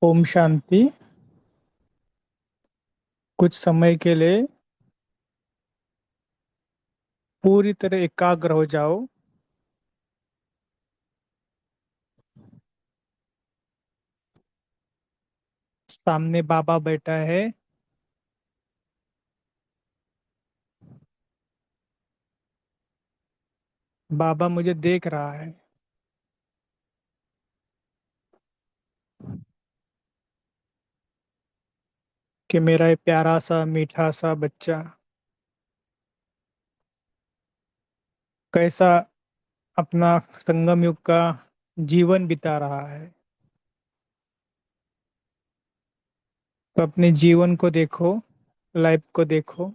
ओम शांति। कुछ समय के लिए पूरी तरह एकाग्र हो जाओ। सामने बाबा बैठा है। बाबा मुझे देख रहा है कि मेरा ये प्यारा सा मीठा सा बच्चा कैसा अपना संगम युग का जीवन बिता रहा है। तो अपने जीवन को देखो, लाइफ को देखो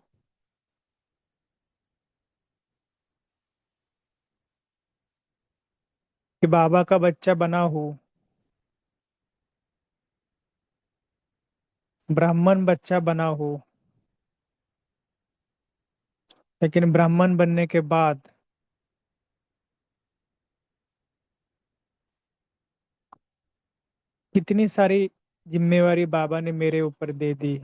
कि बाबा का बच्चा बना हो, ब्राह्मण बच्चा बना हो, लेकिन ब्राह्मण बनने के बाद कितनी सारी जिम्मेवारी बाबा ने मेरे ऊपर दे दी।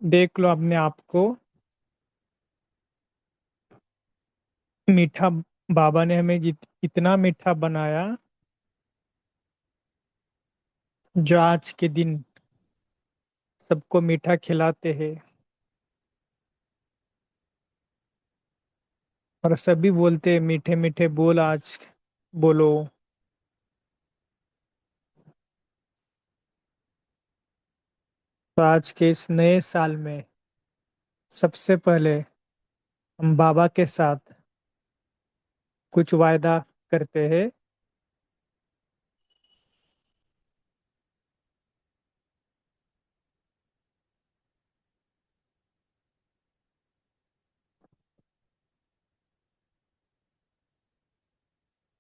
देख लो अपने आप को मीठा। बाबा ने हमें इतना मीठा बनाया जो आज के दिन सबको मीठा खिलाते हैं। और सभी बोलते हैं मीठे मीठे बोल आज बोलो। तो आज के इस नए साल में सबसे पहले हम बाबा के साथ कुछ वायदा करते हैं।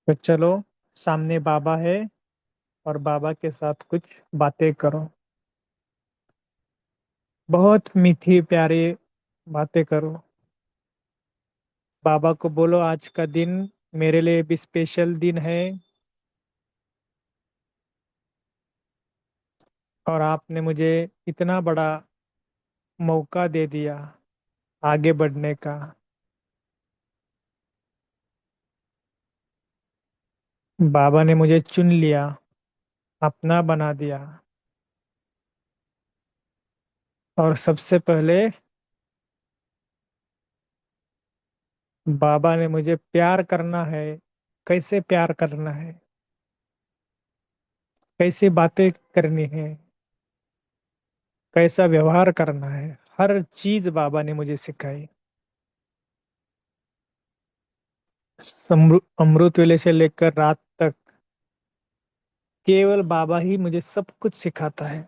तो चलो, सामने बाबा है और बाबा के साथ कुछ बातें करो। बहुत मीठी प्यारी बातें करो। बाबा को बोलो आज का दिन मेरे लिए भी स्पेशल दिन है और आपने मुझे इतना बड़ा मौका दे दिया आगे बढ़ने का। बाबा ने मुझे चुन लिया, अपना बना दिया। और सबसे पहले बाबा ने मुझे प्यार करना है। कैसे प्यार करना है, कैसी बातें करनी है, कैसा व्यवहार करना है, हर चीज बाबा ने मुझे सिखाई। अमृत वेले से लेकर रात तक केवल बाबा ही मुझे सब कुछ सिखाता है।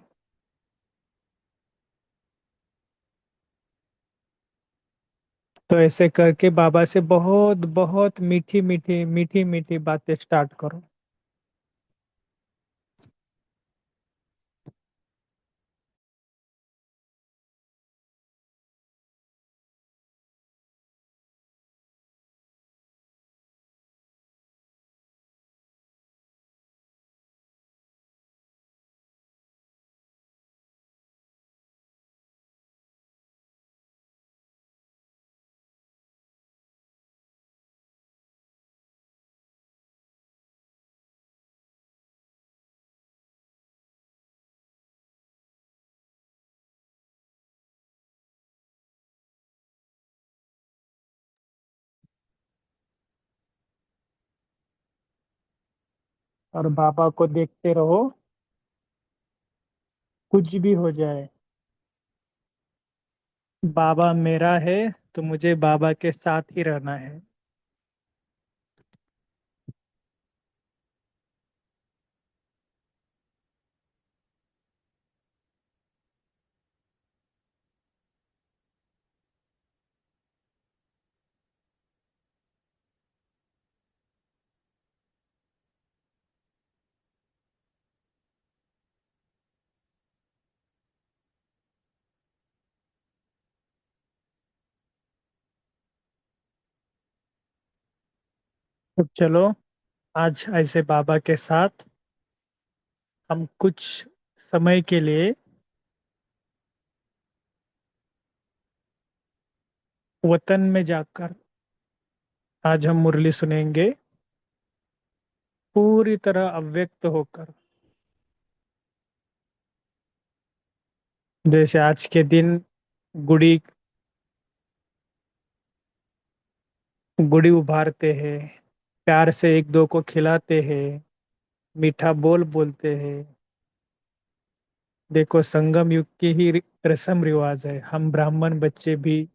तो ऐसे करके बाबा से बहुत बहुत मीठी मीठी मीठी मीठी बातें स्टार्ट करो। और बाबा को देखते रहो, कुछ भी हो जाए बाबा मेरा है। तो मुझे बाबा के साथ ही रहना है। तो चलो, आज ऐसे बाबा के साथ हम कुछ समय के लिए वतन में जाकर आज हम मुरली सुनेंगे, पूरी तरह अव्यक्त होकर। जैसे आज के दिन गुड़ी गुड़ी उभारते हैं, प्यार से एक दो को खिलाते हैं, मीठा बोल बोलते हैं। देखो, संगम युग की ही रस्म रिवाज है। हम ब्राह्मण बच्चे भी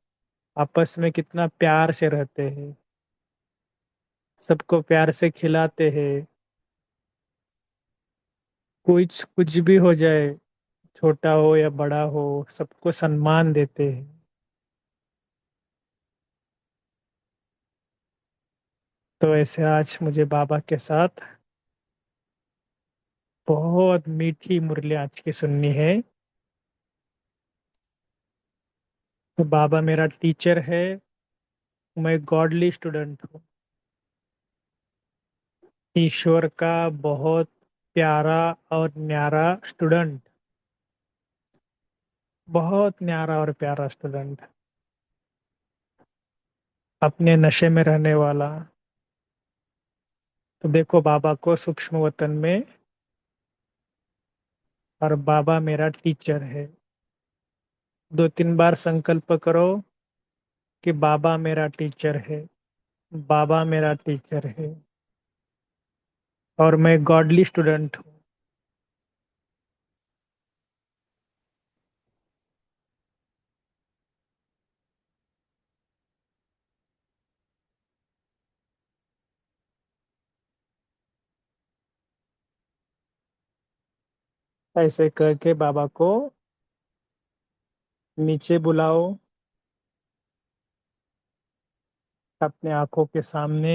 आपस में कितना प्यार से रहते हैं, सबको प्यार से खिलाते हैं। कुछ कुछ भी हो जाए, छोटा हो या बड़ा हो, सबको सम्मान देते हैं। तो ऐसे आज मुझे बाबा के साथ बहुत मीठी मुरली आज की सुननी है। तो बाबा मेरा टीचर है, मैं गॉडली स्टूडेंट हूँ, ईश्वर का बहुत प्यारा और न्यारा स्टूडेंट, बहुत न्यारा और प्यारा स्टूडेंट, अपने नशे में रहने वाला। तो देखो, बाबा को सूक्ष्म वतन में, और बाबा मेरा टीचर है। दो तीन बार संकल्प करो कि बाबा मेरा टीचर है, बाबा मेरा टीचर है, और मैं गॉडली स्टूडेंट हूँ। ऐसे करके बाबा को नीचे बुलाओ, अपने आंखों के सामने,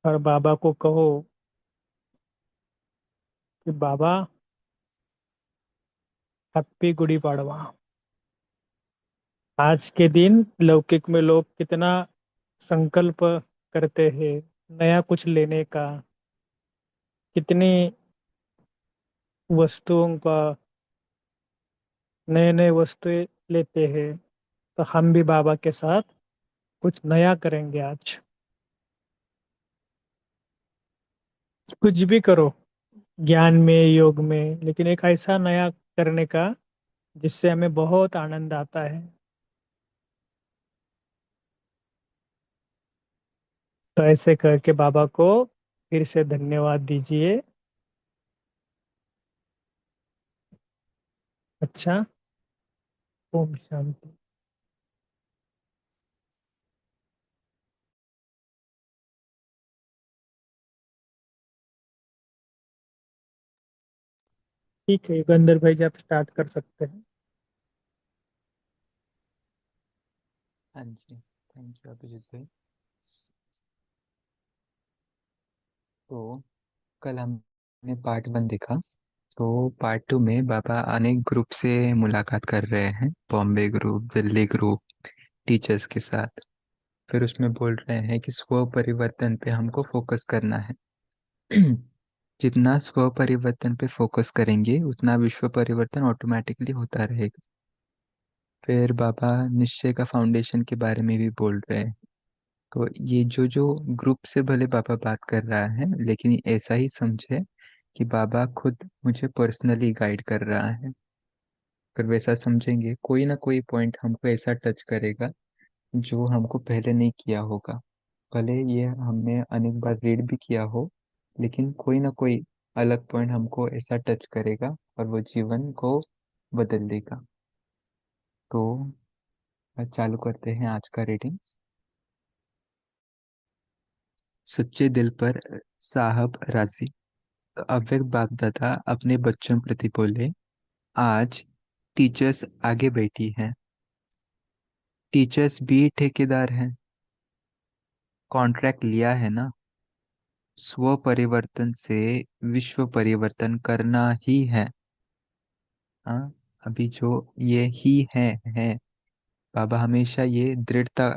और बाबा को कहो कि बाबा, हैप्पी गुड़ी पड़वा। आज के दिन लौकिक में लोग कितना संकल्प करते हैं नया कुछ लेने का, कितनी वस्तुओं का, नए नए वस्तुएं लेते हैं। तो हम भी बाबा के साथ कुछ नया करेंगे आज। कुछ भी करो, ज्ञान में, योग में, लेकिन एक ऐसा नया करने का जिससे हमें बहुत आनंद आता है। तो ऐसे करके बाबा को फिर से धन्यवाद दीजिए। अच्छा। ओम शांति। ठीक है युगंधर भाई जी, आप स्टार्ट कर सकते हैं। हाँ जी, थैंक यू अभिजीत भाई। तो कल हमने पार्ट 1 देखा। तो पार्ट 2 में बाबा अनेक ग्रुप से मुलाकात कर रहे हैं, Bombay group, Delhi group, teachers के साथ। फिर उसमें बोल रहे हैं कि स्व परिवर्तन पे हमको फोकस करना है। जितना स्व परिवर्तन पे फोकस करेंगे उतना विश्व परिवर्तन ऑटोमेटिकली होता रहेगा। फिर बाबा निश्चय का फाउंडेशन के बारे में भी बोल रहे हैं। तो ये जो जो ग्रुप से भले बाबा बात कर रहा है, लेकिन ये ऐसा ही समझे कि बाबा खुद मुझे पर्सनली गाइड कर रहा है। अगर वैसा समझेंगे, कोई ना कोई पॉइंट हमको ऐसा टच करेगा जो हमको पहले नहीं किया होगा। भले ये हमने अनेक बार रीड भी किया हो, लेकिन कोई ना कोई अलग पॉइंट हमको ऐसा टच करेगा और वो जीवन को बदल देगा। तो चालू करते हैं आज का रीडिंग। सच्चे दिल पर साहब राजी। तो अव्यक्त बापदादा अपने बच्चों प्रति बोले, आज टीचर्स आगे बैठी हैं। टीचर्स भी ठेकेदार हैं। कॉन्ट्रैक्ट लिया है ना। स्व परिवर्तन से विश्व परिवर्तन करना ही है। हाँ, अभी जो ये ही है बाबा हमेशा ये दृढ़ता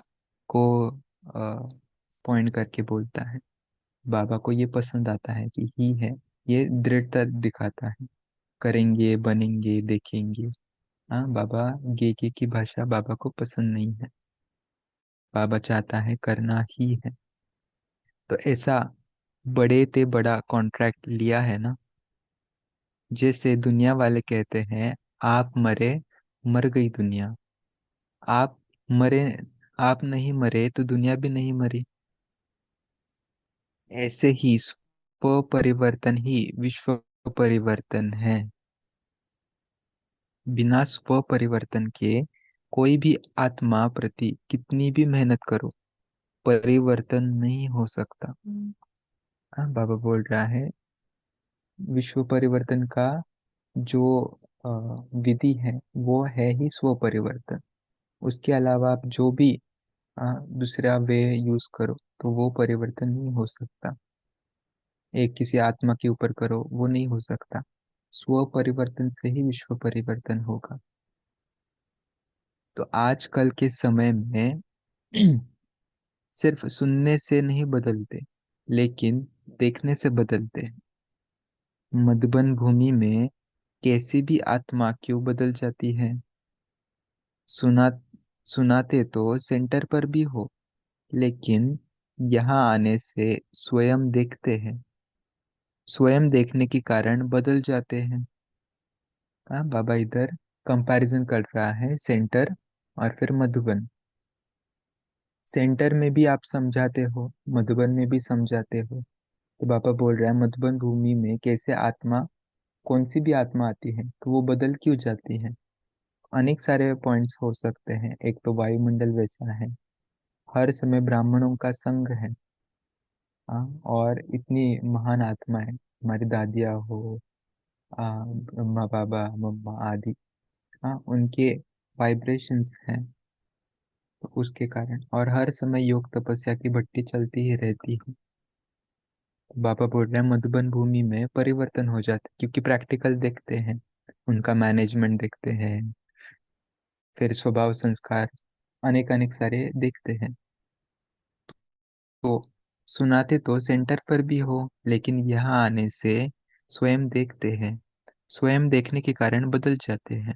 को पॉइंट करके बोलता है। बाबा को ये पसंद आता है कि ही है, ये दृढ़ता दिखाता है। करेंगे, बनेंगे, देखेंगे। हाँ, बाबा गेके की भाषा बाबा को पसंद नहीं है। बाबा चाहता है करना ही है। तो ऐसा बड़े ते बड़ा कॉन्ट्रैक्ट लिया है ना, जैसे दुनिया वाले कहते हैं, आप मरे, मर गई दुनिया। आप मरे, आप नहीं मरे तो दुनिया भी नहीं मरी। ऐसे ही स्व परिवर्तन ही विश्व परिवर्तन है। बिना स्व परिवर्तन के कोई भी आत्मा प्रति कितनी भी मेहनत करो, परिवर्तन नहीं हो सकता। हाँ, बाबा बोल रहा है, विश्व परिवर्तन का जो अ, विधि है वो है ही स्व परिवर्तन। उसके अलावा आप जो भी दूसरा वे यूज करो तो वो परिवर्तन नहीं हो सकता। एक किसी आत्मा के ऊपर करो, वो नहीं हो सकता। स्व परिवर्तन से ही विश्व परिवर्तन होगा। तो आजकल के समय में सिर्फ सुनने से नहीं बदलते, लेकिन देखने से बदलते हैं। मधुबन भूमि में कैसी भी आत्मा क्यों बदल जाती है? सुना सुनाते तो सेंटर पर भी हो, लेकिन यहाँ आने से स्वयं देखते हैं, स्वयं देखने के कारण बदल जाते हैं। हाँ, बाबा इधर कंपैरिजन कर रहा है सेंटर और फिर मधुबन। सेंटर में भी आप समझाते हो, मधुबन में भी समझाते हो। तो बाबा बोल रहा है, मधुबन भूमि में कैसे आत्मा, कौन सी भी आत्मा आती है तो वो बदल क्यों जाती है? अनेक सारे पॉइंट्स हो सकते हैं। एक तो वायुमंडल वैसा है, हर समय ब्राह्मणों का संग है। हाँ, और इतनी महान आत्मा है, हमारी दादियाँ हो, अम्मा, बाबा, मम्मा आदि। हाँ, उनके वाइब्रेशंस हैं, तो उसके कारण, और हर समय योग तपस्या की भट्टी चलती ही रहती है। बाबा बोल रहे हैं, मधुबन भूमि में परिवर्तन हो जाता है क्योंकि प्रैक्टिकल देखते हैं, उनका मैनेजमेंट देखते हैं, फिर स्वभाव संस्कार अनेक अनेक सारे देखते हैं। तो सुनाते तो सेंटर पर भी हो, लेकिन यहाँ आने से स्वयं देखते हैं, स्वयं देखने के कारण बदल जाते हैं।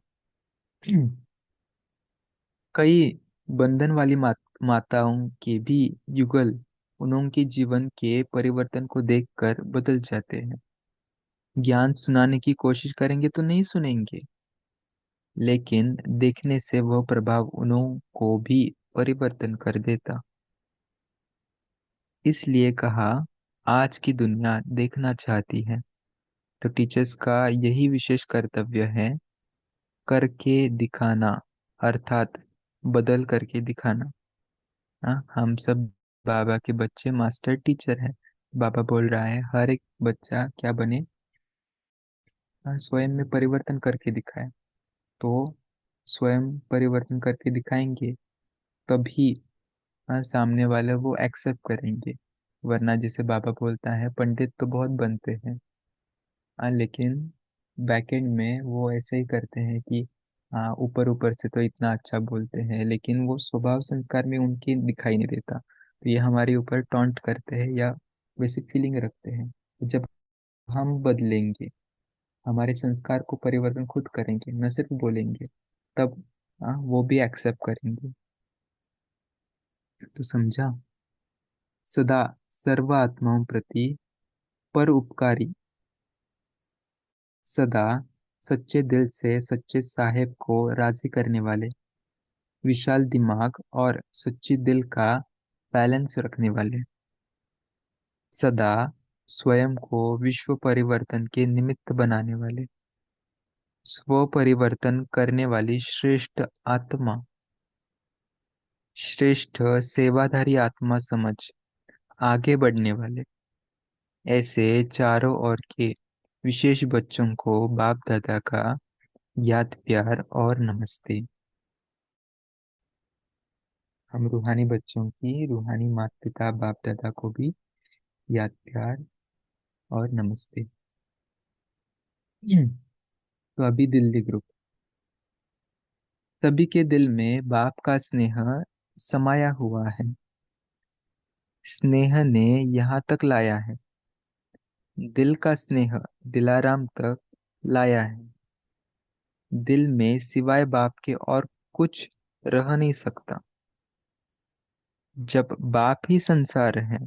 कई बंधन वाली माताओं के भी युगल उनके जीवन के परिवर्तन को देखकर बदल जाते हैं। ज्ञान सुनाने की कोशिश करेंगे तो नहीं सुनेंगे, लेकिन देखने से वह प्रभाव उन्हों को भी परिवर्तन कर देता। इसलिए कहा, आज की दुनिया देखना चाहती है, तो टीचर्स का यही विशेष कर्तव्य है, करके दिखाना, अर्थात बदल करके दिखाना। हाँ, हम सब बाबा के बच्चे मास्टर टीचर हैं। बाबा बोल रहा है, हर एक बच्चा क्या बने, स्वयं में परिवर्तन करके दिखाए। तो स्वयं परिवर्तन करके दिखाएंगे तभी सामने वाले वो एक्सेप्ट करेंगे। वरना जैसे बाबा बोलता है, पंडित तो बहुत बनते हैं, लेकिन बैकएंड में वो ऐसे ही करते हैं कि हाँ, ऊपर ऊपर से तो इतना अच्छा बोलते हैं, लेकिन वो स्वभाव संस्कार में उनकी दिखाई नहीं देता। तो ये हमारे ऊपर टॉन्ट करते हैं या वैसी फीलिंग रखते हैं। तो जब हम बदलेंगे, हमारे संस्कार को परिवर्तन खुद करेंगे, न सिर्फ बोलेंगे, तब वो भी एक्सेप्ट करेंगे। तो समझा? सदा सर्व आत्माओं प्रति परोपकारी, सदा सच्चे दिल से सच्चे साहेब को राजी करने वाले, विशाल दिमाग और सच्ची दिल का बैलेंस रखने वाले, सदा स्वयं को विश्व परिवर्तन के निमित्त बनाने वाले, स्व परिवर्तन करने वाली श्रेष्ठ आत्मा, श्रेष्ठ सेवाधारी आत्मा समझ आगे बढ़ने वाले, ऐसे चारों ओर के विशेष बच्चों को बाप दादा का याद प्यार और नमस्ते। हम रूहानी बच्चों की, रूहानी माता पिता बाप दादा को भी याद प्यार और नमस्ते। तो अभी दिल्ली ग्रुप, सभी के दिल में बाप का स्नेह समाया हुआ है। स्नेह ने यहाँ तक लाया है। दिल का स्नेह दिलाराम तक लाया है। दिल में सिवाय बाप के और कुछ रह नहीं सकता। जब बाप ही संसार है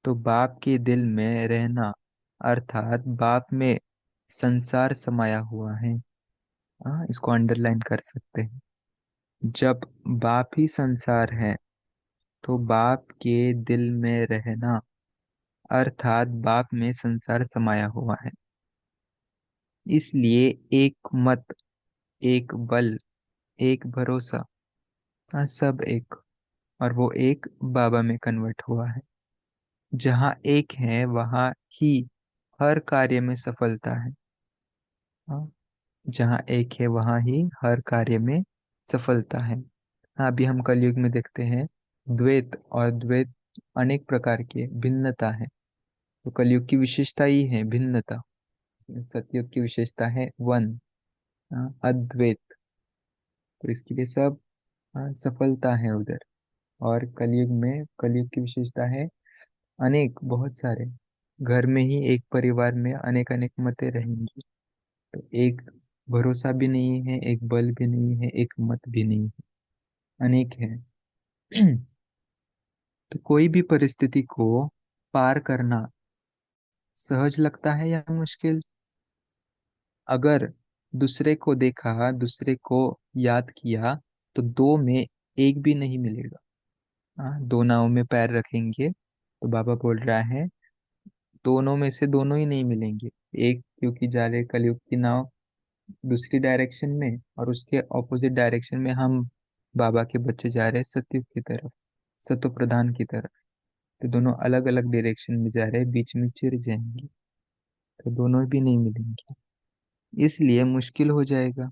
तो बाप के दिल में रहना अर्थात बाप में संसार समाया हुआ है। हाँ, इसको अंडरलाइन कर सकते हैं। जब बाप ही संसार है तो बाप के दिल में रहना अर्थात बाप में संसार समाया हुआ है। इसलिए एक मत, एक बल, एक भरोसा, हाँ, सब एक। और वो एक बाबा में कन्वर्ट हुआ है। जहाँ एक है वहाँ ही हर कार्य में सफलता है। हाँ, जहाँ एक है वहाँ ही हर कार्य में सफलता है। हाँ, अभी हम कलयुग में देखते हैं द्वैत, और द्वैत अनेक प्रकार के भिन्नता है। तो कलयुग की विशेषता ही है भिन्नता। सतयुग की विशेषता है वन, अद्वैत। तो इसके लिए सब सफलता है उधर। और कलयुग में, कलयुग की विशेषता है अनेक, बहुत सारे। घर में ही एक परिवार में अनेक अनेक मतें रहेंगी। तो एक भरोसा भी नहीं है, एक बल भी नहीं है, एक मत भी नहीं है, अनेक है। तो कोई भी परिस्थिति को पार करना सहज लगता है या मुश्किल? अगर दूसरे को देखा, दूसरे को याद किया, तो दो में एक भी नहीं मिलेगा। हाँ, दो नाव में पैर रखेंगे तो बाबा बोल रहा है दोनों में से दोनों ही नहीं मिलेंगे। एक क्योंकि जा रहे कलयुग की नाव दूसरी डायरेक्शन में, और उसके ऑपोजिट डायरेक्शन में हम बाबा के बच्चे जा रहे हैं सतयुग की तरफ, सतो प्रधान की तरफ। तो दोनों अलग अलग डायरेक्शन में जा रहे हैं, बीच में चिर जाएंगे। तो दोनों भी नहीं मिलेंगे, इसलिए मुश्किल हो जाएगा।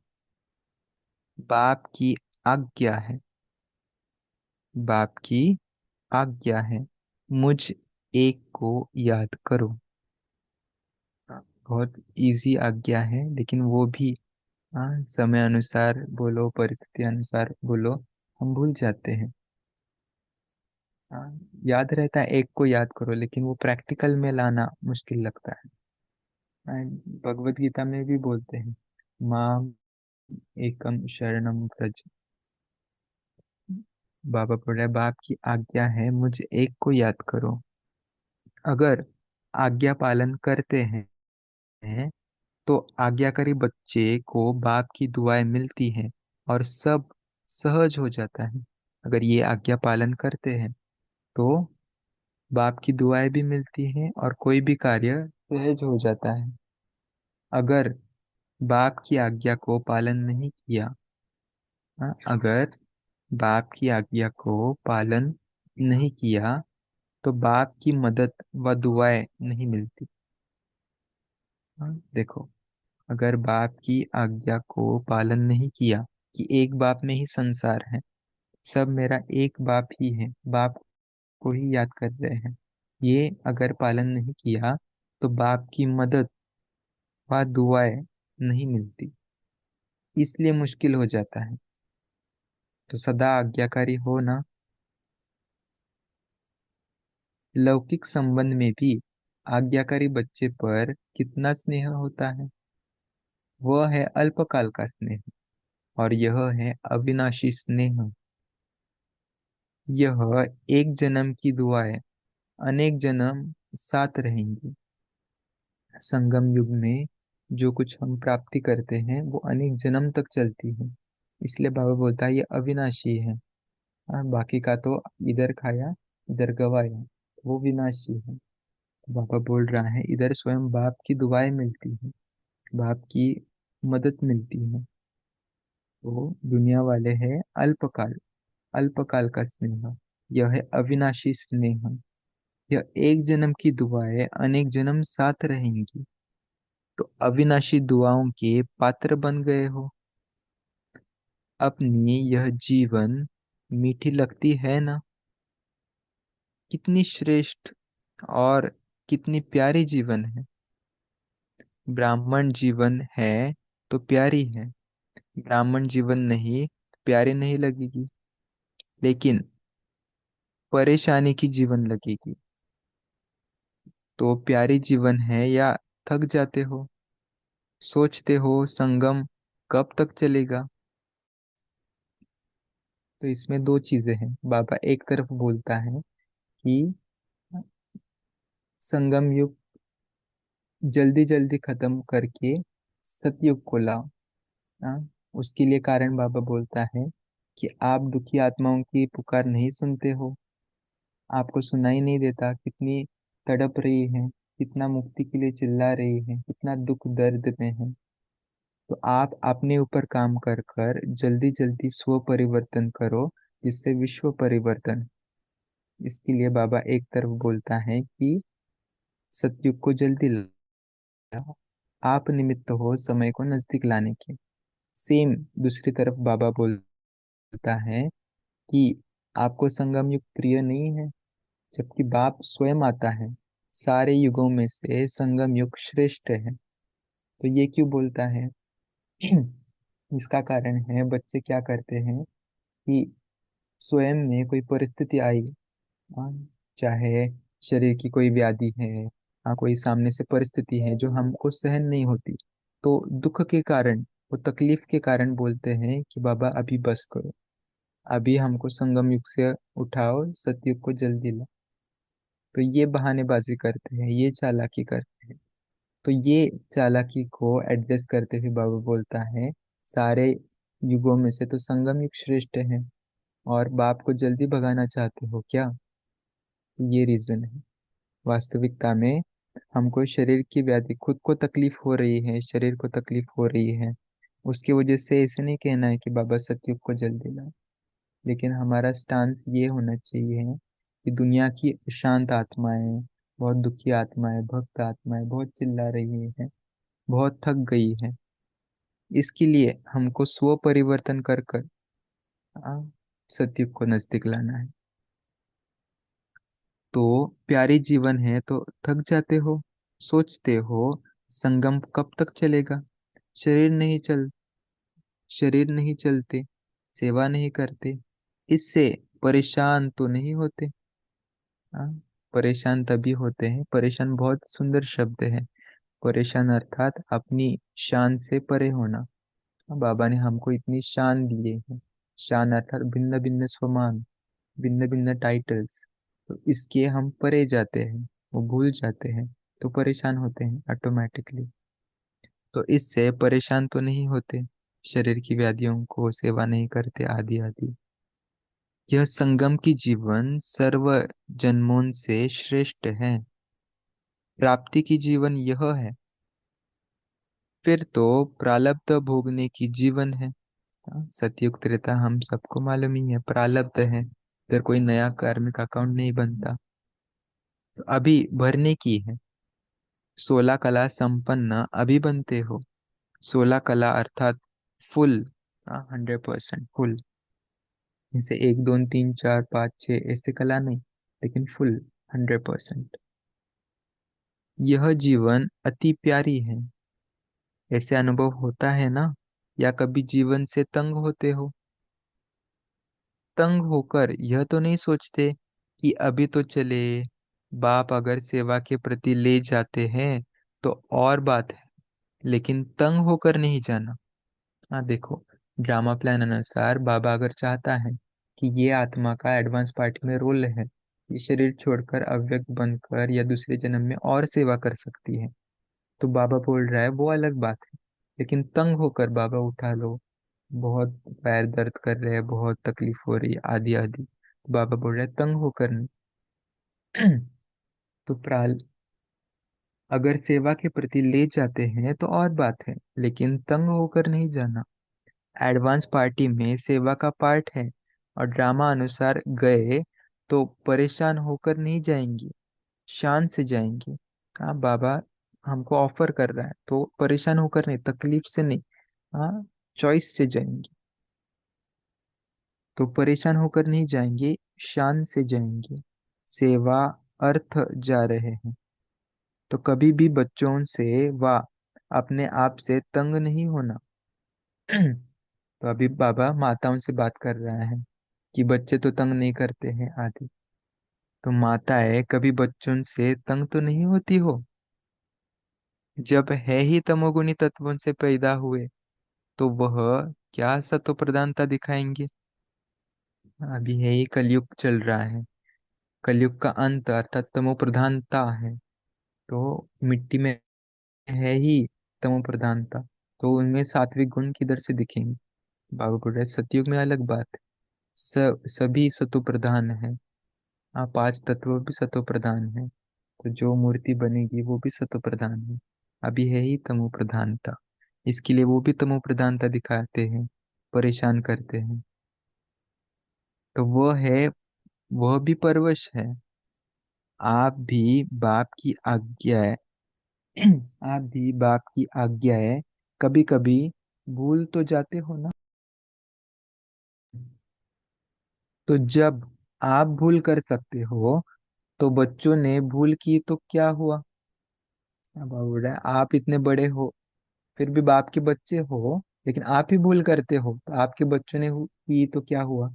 बाप की आज्ञा है, बाप की आज्ञा है, मुझ एक को याद करो। हाँ, बहुत इजी आज्ञा है, लेकिन वो भी, हाँ, समय अनुसार बोलो, परिस्थिति अनुसार बोलो, हम भूल जाते हैं। हाँ, याद रहता है एक को याद करो, लेकिन वो प्रैक्टिकल में लाना मुश्किल लगता है। हाँ, भगवत गीता में भी बोलते हैं माम एकम शरणम व्रज। बाबा बोल रहे हैं, बाप की आज्ञा है मुझे एक को याद करो। अगर आज्ञा पालन करते हैं तो आज्ञाकारी बच्चे को बाप की दुआएं मिलती हैं और सब सहज हो जाता है। अगर ये आज्ञा पालन करते हैं तो बाप की दुआएं भी मिलती हैं और कोई भी कार्य सहज हो जाता है। अगर बाप की आज्ञा को पालन नहीं किया, अगर बाप की आज्ञा को पालन नहीं किया तो बाप की मदद व दुआएं नहीं मिलती। देखो, अगर बाप की आज्ञा को पालन नहीं किया कि एक बाप में ही संसार है, सब मेरा एक बाप ही है, बाप को ही याद कर रहे हैं, ये अगर पालन नहीं किया तो बाप की मदद व दुआएं नहीं मिलती, इसलिए मुश्किल हो जाता है। तो सदा आज्ञाकारी हो ना। लौकिक संबंध में भी आज्ञाकारी बच्चे पर कितना स्नेह होता है। वह है अल्पकाल का स्नेह, और यह है अविनाशी स्नेह। यह एक जन्म की दुआएं अनेक जन्म साथ रहेंगी। संगम युग में जो कुछ हम प्राप्ति करते हैं वो अनेक जन्म तक चलती है। इसलिए बाबा बोलता है ये अविनाशी है। बाकी का तो इधर खाया इधर गवाया, वो विनाशी है। तो बाबा बोल रहा है इधर स्वयं बाप की दुआएं मिलती है, बाप की मदद मिलती है। तो दुनिया वाले हैं अल्पकाल, अल्पकाल का स्नेह। यह है अविनाशी स्नेह। यह एक जन्म की दुआएं अनेक जन्म साथ रहेंगी। तो अविनाशी दुआओं के पात्र बन गए हो। अपनी यह जीवन मीठी लगती है ना? कितनी श्रेष्ठ और कितनी प्यारी जीवन है। ब्राह्मण जीवन है तो प्यारी है, ब्राह्मण जीवन नहीं, प्यारी नहीं लगेगी। लेकिन परेशानी की जीवन लगेगी। तो प्यारी जीवन है या थक जाते हो, सोचते हो संगम कब तक चलेगा। तो इसमें दो चीजें हैं। बाबा एक तरफ बोलता है कि संगम युग जल्दी जल्दी खत्म करके सतयुग को लाओ। हाँ, उसके लिए कारण बाबा बोलता है कि आप दुखी आत्माओं की पुकार नहीं सुनते हो, आपको सुनाई नहीं देता कितनी तड़प रही है, कितना मुक्ति के लिए चिल्ला रही है, कितना दुख दर्द में है। तो आप अपने ऊपर काम कर कर जल्दी जल्दी स्व परिवर्तन करो, जिससे विश्व परिवर्तन। इसके लिए बाबा एक तरफ बोलता है कि सतयुग को जल्दी लाओ, आप निमित्त हो समय को नजदीक लाने के। सेम दूसरी तरफ बाबा बोलता है कि आपको संगम युग प्रिय नहीं है, जबकि बाप स्वयं आता है। सारे युगों में से संगम युग श्रेष्ठ है। तो ये क्यों बोलता है? इसका कारण है, बच्चे क्या करते हैं कि स्वयं में कोई परिस्थिति आई, हाँ, चाहे शरीर की कोई व्याधि है, हाँ, कोई सामने से परिस्थिति है जो हमको सहन नहीं होती, तो दुख के कारण, वो तकलीफ के कारण बोलते हैं कि बाबा अभी बस करो, अभी हमको संगम युग से उठाओ, सतयुग को जल्दी ला। तो ये बहानेबाजी करते हैं, ये चालाकी करते हैं। तो ये चालाकी को एडजस्ट करते हुए बाबा बोलता है, सारे युगों में से तो संगम युग श्रेष्ठ है, और बाप को जल्दी भगाना चाहते हो क्या? ये रीजन है। वास्तविकता में हमको शरीर की व्याधि, खुद को तकलीफ हो रही है, शरीर को तकलीफ हो रही है, उसकी वजह से ऐसे नहीं कहना है कि बाबा सतयुग को जल्दी लाओ। लेकिन हमारा स्टांस ये होना चाहिए कि दुनिया की शांत आत्माएं, बहुत दुखी आत्माएं, भक्त आत्माएं बहुत चिल्ला रही हैं, बहुत थक गई है। इसके लिए हमको स्व परिवर्तन कर कर सतयुग को नजदीक लाना है। तो प्यारी जीवन है तो थक जाते हो, सोचते हो संगम कब तक चलेगा। शरीर नहीं चल शरीर नहीं चलते, सेवा नहीं करते, इससे परेशान तो नहीं होते। हाँ, परेशान तभी होते हैं। परेशान बहुत सुंदर शब्द है। परेशान अर्थात अपनी शान से परे होना। हाँ, बाबा ने हमको इतनी शान दिए है। शान अर्थात भिन्न भिन्न स्वमान, भिन्न भिन्न टाइटल्स। तो इसके हम परे जाते हैं, वो भूल जाते हैं, तो परेशान होते हैं ऑटोमेटिकली। तो इससे परेशान तो नहीं होते, शरीर की व्याधियों को सेवा नहीं करते, आदि आदि। यह संगम की जीवन सर्व जन्मों से श्रेष्ठ है, प्राप्ति की जीवन यह है। फिर तो प्रारब्ध भोगने की जीवन है। हाँ, सतयुग त्रेता हम सबको मालूम ही है, प्रारब्ध है, इधर कोई नया कार्मिक अकाउंट नहीं बनता। तो अभी भरने की है। 16 कला संपन्न अभी बनते हो। 16 कला अर्थात फुल, 100% फुल। जैसे 1 2 3 4 5 6 ऐसे कला नहीं, लेकिन फुल, 100%। यह जीवन अति प्यारी है। ऐसे अनुभव होता है ना? या कभी जीवन से तंग होते हो? तंग होकर यह तो नहीं सोचते कि अभी तो चले, बाप अगर सेवा के प्रति ले जाते हैं तो और बात है, लेकिन तंग होकर नहीं जाना। हाँ देखो, ड्रामा प्लान अनुसार बाबा अगर चाहता है कि ये आत्मा का एडवांस पार्टी में रोल है, ये शरीर छोड़कर अव्यक्त बनकर या दूसरे जन्म में और सेवा कर सकती है, तो बाबा बोल रहा है वो अलग बात है। लेकिन तंग होकर बाबा उठा लो, बहुत पैर दर्द कर रहे हैं, बहुत तकलीफ हो रही है, आदि आदि, तो बाबा बोल रहा है तंग होकर नहीं। तो प्राल अगर सेवा के प्रति ले जाते हैं तो और बात है, लेकिन तंग होकर नहीं जाना। एडवांस पार्टी में सेवा का पार्ट है, और ड्रामा अनुसार गए तो परेशान होकर नहीं जाएंगे, शान से जाएंगे। हाँ, बाबा हमको ऑफर कर रहा है तो परेशान होकर नहीं, तकलीफ से नहीं, हाँ, चॉइस से जाएंगे। तो परेशान होकर नहीं जाएंगे, शान से जाएंगे। सेवा अर्थ जा रहे हैं। तो कभी भी बच्चों से व अपने आप से तंग नहीं होना। तो अभी बाबा माताओं से बात कर रहा है कि बच्चे तो तंग नहीं करते हैं, आदि। तो माताएं कभी बच्चों से तंग तो नहीं होती हो, जब है ही तमोगुणी तत्वों से पैदा हुए, तो वह क्या सत्व प्रधानता दिखाएंगे। अभी है ही कलयुग चल रहा है, कलयुग का अंत अर्थात तमो प्रधानता है। तो मिट्टी में है ही तमो प्रधानता, तो उनमें सात्विक गुण किधर से दिखेंगे। बाबा बोल रहे सतयुग में अलग बात है, सभी सत्व प्रधान है। हाँ, पांच तत्व भी सत्व प्रधान है, तो जो मूर्ति बनेगी वो भी सत्व प्रधान है। अभी है ही तमो प्रधानता, इसके लिए वो भी तमो प्रधानता दिखाते हैं, परेशान करते हैं। तो वह भी परवश है। आप भी बाप की आज्ञा है। आप भी बाप की आज्ञा है, कभी कभी भूल तो जाते हो ना। तो जब आप भूल कर सकते हो, तो बच्चों ने भूल की तो क्या हुआ। अब बोल रहा है आप इतने बड़े हो, फिर भी बाप के बच्चे हो, लेकिन आप ही भूल करते हो, तो आपके बच्चों ने की तो क्या हुआ।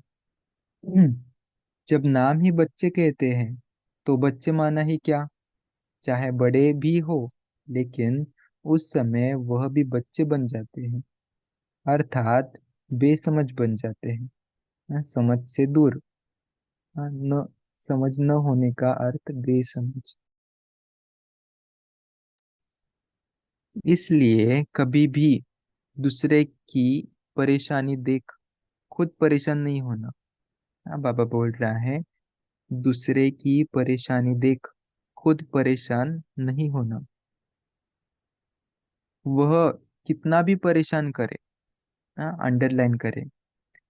हम्म, जब नाम ही बच्चे कहते हैं, तो बच्चे माना ही क्या, चाहे बड़े भी हो, लेकिन उस समय वह भी बच्चे बन जाते हैं, अर्थात बेसमझ बन जाते हैं। हाँ, समझ से दूर। हाँ, न समझ न होने का अर्थ बेसमझ। इसलिए कभी भी दूसरे की परेशानी देख खुद परेशान नहीं होना। हाँ, बाबा बोल रहा है दूसरे की परेशानी देख खुद परेशान नहीं होना। वह कितना भी परेशान करे, हाँ अंडरलाइन करे,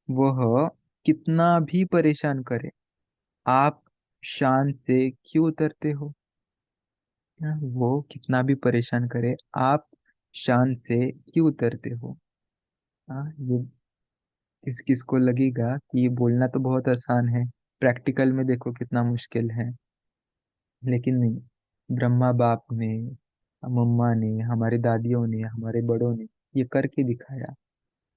वह कितना भी परेशान करे, आप शान से क्यों उतरते हो। हाँ, वो कितना भी परेशान करे, आप शान से क्यों उतरते हो। हाँ, ये किस किस को लगेगा कि ये बोलना तो बहुत आसान है, प्रैक्टिकल में देखो कितना मुश्किल है। लेकिन नहीं, ब्रह्मा बाप ने, मम्मा ने, हमारे दादियों ने, हमारे बड़ों ने ये करके दिखाया,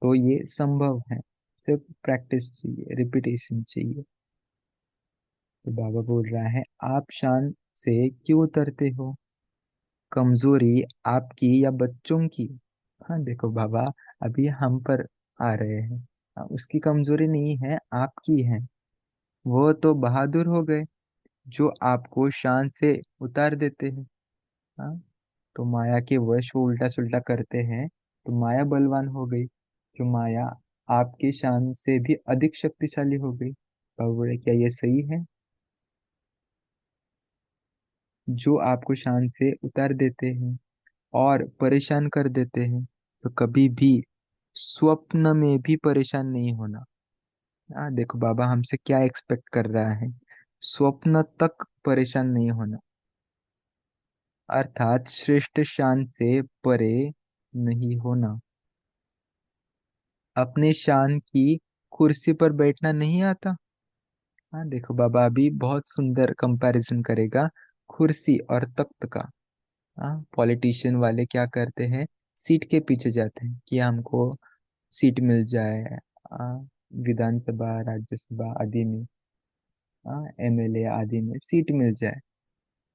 तो ये संभव है। सिर्फ प्रैक्टिस चाहिए, रिपीटेशन चाहिए। तो बाबा बोल रहा है आप शान से क्यों उतरते हो, कमजोरी आपकी या बच्चों की। हाँ देखो बाबा, अभी हम पर आ रहे हैं। उसकी कमजोरी नहीं है, आपकी है। वो तो बहादुर हो गए, जो आपको शान से उतार देते हैं। हाँ, तो माया के वश वो उल्टा सुल्टा करते हैं, तो माया बलवान हो गई, जो माया आपके शान से भी अधिक शक्तिशाली हो गई। बाबा बोले क्या ये सही है, जो आपको शान से उतार देते हैं और परेशान कर देते हैं, तो कभी भी स्वप्न में भी परेशान नहीं होना। देखो बाबा हमसे क्या एक्सपेक्ट कर रहा है, स्वप्न तक परेशान नहीं होना, अर्थात श्रेष्ठ शान से परे नहीं होना। अपने शान की कुर्सी पर बैठना नहीं आता। हाँ देखो बाबा अभी बहुत सुंदर कंपैरिजन करेगा कुर्सी और तख्त का। हाँ, पॉलिटिशियन वाले क्या करते हैं, सीट के पीछे जाते हैं कि हमको सीट मिल जाए, विधानसभा राज्यसभा आदि में, एमएलए आदि में सीट मिल जाए।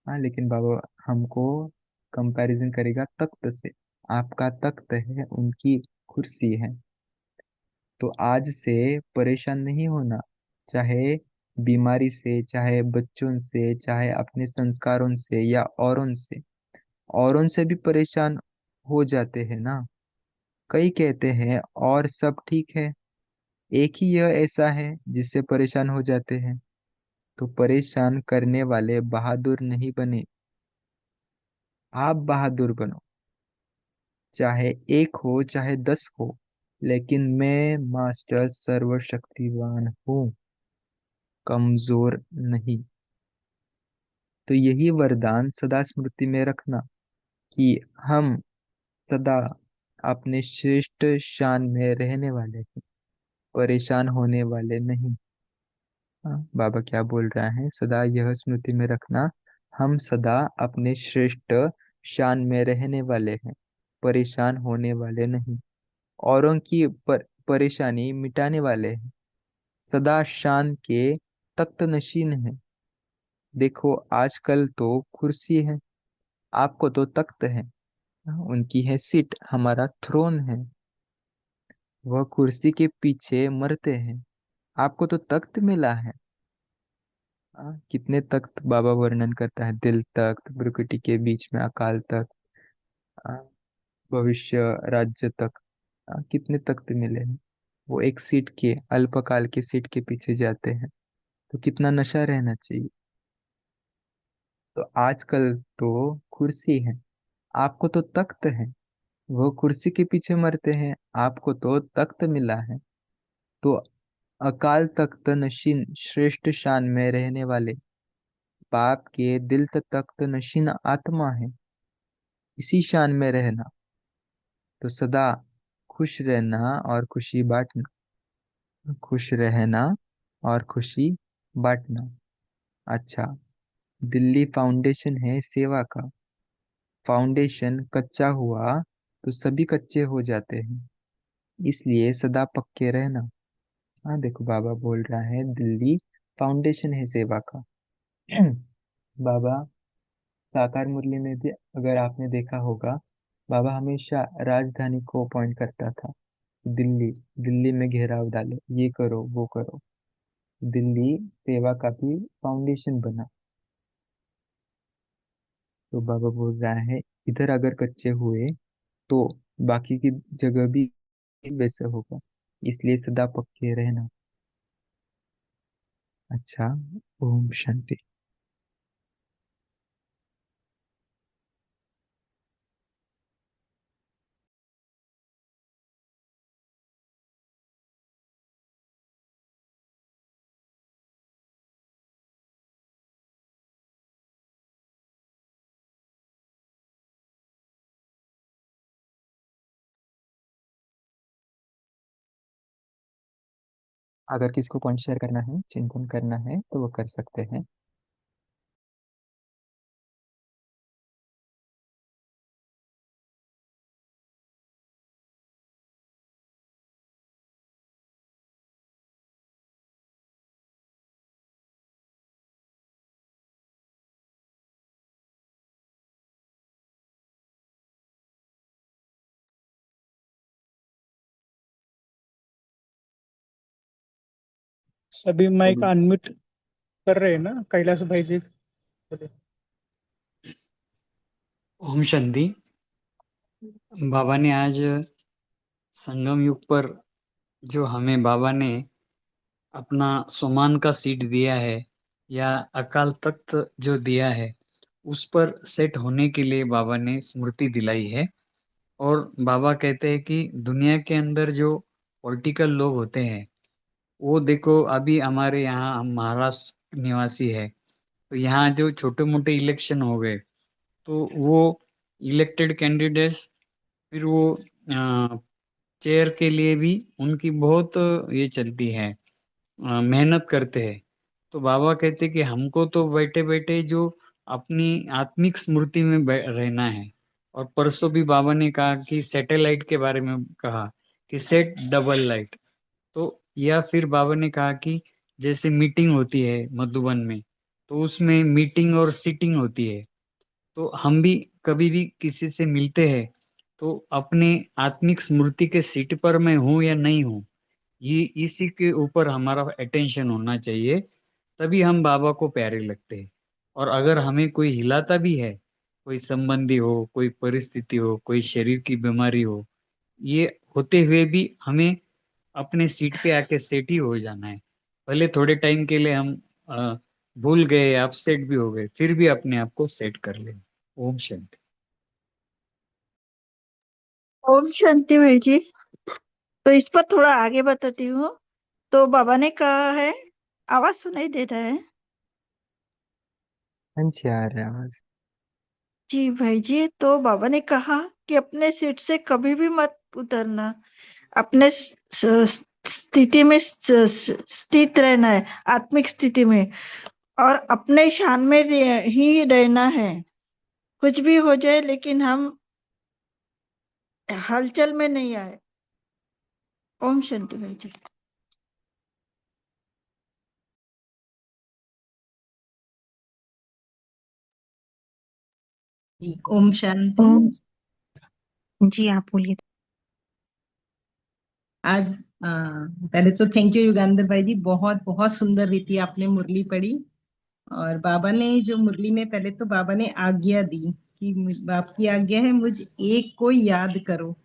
हाँ लेकिन बाबा हमको कंपैरिजन करेगा तख्त से, आपका तख्त है, उनकी कुर्सी है। तो आज से परेशान नहीं होना, चाहे बीमारी से, चाहे बच्चों से, चाहे अपने संस्कारों से या औरों से भी परेशान हो जाते हैं ना। कई कहते हैं और सब ठीक है, एक ही यह ऐसा है जिससे परेशान हो जाते हैं। तो परेशान करने वाले बहादुर नहीं बने, आप बहादुर बनो। चाहे एक हो चाहे 10 हो, लेकिन मैं मास्टर सर्वशक्तिवान हूँ, कमजोर नहीं। तो यही वरदान सदा स्मृति में रखना कि हम सदा अपने श्रेष्ठ शान में रहने वाले हैं, परेशान होने वाले नहीं। हाँ, बाबा क्या बोल रहा है, सदा यह स्मृति में रखना, हम सदा अपने श्रेष्ठ शान में रहने वाले हैं, परेशान होने वाले नहीं, औरों की परेशानी मिटाने वाले हैं, सदा शान के तख्त नशीन हैं। देखो आजकल तो कुर्सी है, आपको तो तख्त है। उनकी है सीट, हमारा थ्रोन है। वह कुर्सी के पीछे मरते हैं, आपको तो तख्त मिला है। कितने तख्त बाबा वर्णन करता है, दिल तख्त, भ्रुकुटी के बीच में अकाल तख्त, आ, भविष्य राज्य तख्त। कितने तख्त मिले हैं। वो एक सीट के, अल्पकाल के सीट के पीछे जाते हैं। तो कितना नशा रहना चाहिए। तो आजकल तो कुर्सी है, आपको तो तख्त है। वो कुर्सी के पीछे मरते हैं, आपको तो तख्त मिला है। तो अकाल तख्त नशीन श्रेष्ठ शान में रहने वाले बाप के दिल तख्त नशीन आत्मा है। इसी शान में रहना, तो सदा खुश रहना और खुशी बांटना। खुश रहना और खुशी बांटना। अच्छा, दिल्ली फाउंडेशन है सेवा का। फाउंडेशन कच्चा हुआ तो सभी कच्चे हो जाते हैं, इसलिए सदा पक्के रहना। हाँ देखो, बाबा बोल रहा है दिल्ली फाउंडेशन है सेवा का। बाबा साकार मुरली में भी अगर आपने देखा होगा, बाबा हमेशा राजधानी को पॉइंट करता था। दिल्ली, दिल्ली में घेराव डालो, ये करो वो करो। दिल्ली सेवा का भी फाउंडेशन बना। तो बाबा बोल रहा है इधर अगर कच्चे हुए तो बाकी की जगह भी वैसे होगा, इसलिए सदा पक्के रहना। अच्छा, ओम शांति। अगर किसी को पॉइंट शेयर करना है, चिंतन करना है, तो वो कर सकते हैं। सभी माइक सभी। अनम्यूट कर रहे हैं ना, कैलाश भाई जी? बोले। ओम शांति। बाबा ने आज संगम युग पर जो हमें बाबा ने अपना सम्मान का सीट दिया है, या अकाल तख्त जो दिया है, उस पर सेट होने के लिए बाबा ने स्मृति दिलाई है। और बाबा कहते हैं कि दुनिया के अंदर जो पॉलिटिकल लोग होते हैं, वो देखो अभी हमारे यहाँ, हम महाराष्ट्र निवासी है, तो यहाँ जो छोटे मोटे इलेक्शन हो गए, तो वो इलेक्टेड कैंडिडेट्स, फिर वो चेयर के लिए भी उनकी बहुत ये चलती है, मेहनत करते हैं। तो बाबा कहते कि हमको तो बैठे बैठे जो अपनी आत्मिक स्मृति में रहना है। और परसों भी बाबा ने कहा कि सैटेलाइट के बारे में कहा कि सेट डबल लाइट। तो या फिर बाबा ने कहा कि जैसे मीटिंग होती है मधुबन में, तो उसमें मीटिंग और सीटिंग होती है। तो हम भी कभी भी किसी से मिलते हैं, तो अपने आत्मिक स्मृति के सीट पर मैं हूँ या नहीं हूँ, ये इसी के ऊपर हमारा अटेंशन होना चाहिए। तभी हम बाबा को प्यारे लगते हैं। और अगर हमें कोई हिलाता भी है, कोई संबंधी हो, कोई परिस्थिति हो, कोई शरीर की बीमारी हो, ये होते हुए भी हमें अपने सीट पे आके सेट ही हो जाना है। भले थोड़े टाइम के लिए हम भूल गए, अपसेट भी हो गए, फिर भी अपने आप को सेट कर ले। ओम शांति। ओम शांति भाई जी। तो इस पर थोड़ा आगे बताती हूँ। तो बाबा ने कहा है, आवाज सुनाई देता है? हाँ जी, आ रहा है आवाज। जी भाई जी, तो बाबा ने कहा कि अपने सीट से कभी भी मत उतरना। अपने स्थिति में स्थित रहना है, आत्मिक स्थिति में। और अपने शान में ही रहना है। कुछ भी हो जाए, लेकिन हम हलचल में नहीं आए। ओम शांति भाई जी। ठीक, ओम शांति। ओम। जी आप बोलिए। आज पहले तो थैंक यू युगांधर भाई जी, बहुत बहुत सुंदर रीति आपने मुरली पढ़ी। और बाबा ने जो मुरली में पहले तो बाबा ने आज्ञा दी कि आपकी आज्ञा है मुझ एक को याद करो।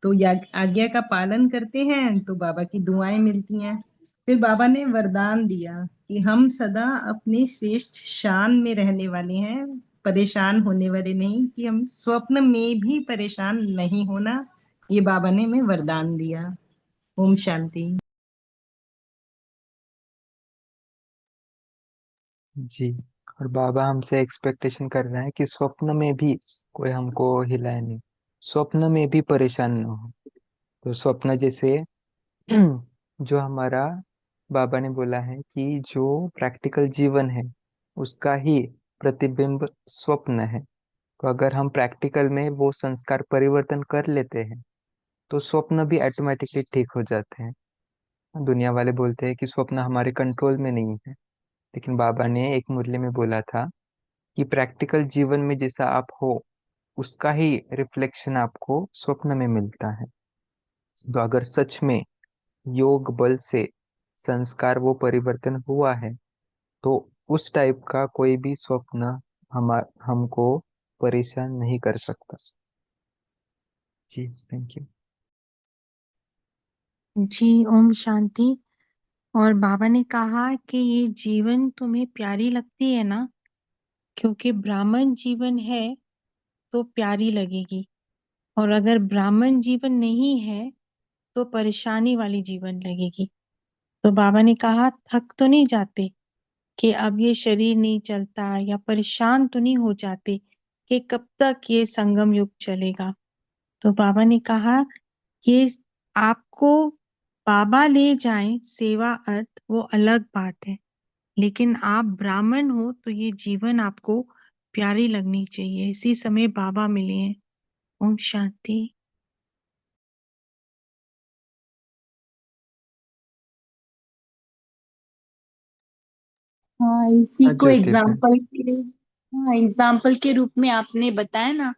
तो आज्ञा का पालन करते हैं तो बाबा की दुआएं मिलती हैं। फिर बाबा ने वरदान दिया कि हम सदा अपनी श्रेष्ठ शान में रहने वाले हैं, परेशान होने वाले नहीं, कि हम स्वप्न में भी परेशान नहीं होना। ये बाबा ने हमें वरदान दिया। ओम शांति। जी। और बाबा हमसे एक्सपेक्टेशन कर रहे हैं कि स्वप्न में भी कोई हमको हिलाए नहीं, स्वप्न में भी परेशान ना हो। तो स्वप्न जैसे जो हमारा बाबा ने बोला है कि जो प्रैक्टिकल जीवन है उसका ही प्रतिबिंब स्वप्न है। तो अगर हम प्रैक्टिकल में वो संस्कार परिवर्तन कर लेते हैं तो स्वप्न भी ऑटोमेटिकली ठीक हो जाते हैं। दुनिया वाले बोलते हैं कि स्वप्न हमारे कंट्रोल में नहीं है, लेकिन बाबा ने एक मुरली में बोला था कि प्रैक्टिकल जीवन में जैसा आप हो उसका ही रिफ्लेक्शन आपको स्वप्न में मिलता है। तो अगर सच में योग बल से संस्कार वो परिवर्तन हुआ है तो उस टाइप का कोई भी स्वप्न हमको परेशान नहीं कर सकता। जी थैंक यू। जी ओम शांति। और बाबा ने कहा कि ये जीवन तुम्हें प्यारी लगती है ना, क्योंकि ब्राह्मण जीवन है तो प्यारी लगेगी, और अगर ब्राह्मण जीवन नहीं है तो परेशानी वाली जीवन लगेगी। तो बाबा ने कहा थक तो नहीं जाते कि अब ये शरीर नहीं चलता, या परेशान तो नहीं हो जाते कि कब तक ये संगम युग चलेगा। तो बाबा ने कहा ये आपको बाबा ले जाएं सेवा अर्थ वो अलग बात है, लेकिन आप ब्राह्मण हो तो ये जीवन आपको प्यारी लगनी चाहिए। इसी समय बाबा मिले हैं। ओम शांति। हाँ, इसी हाँ को ज्योति बहन। एग्जाम्पल के रूप में आपने बताया ना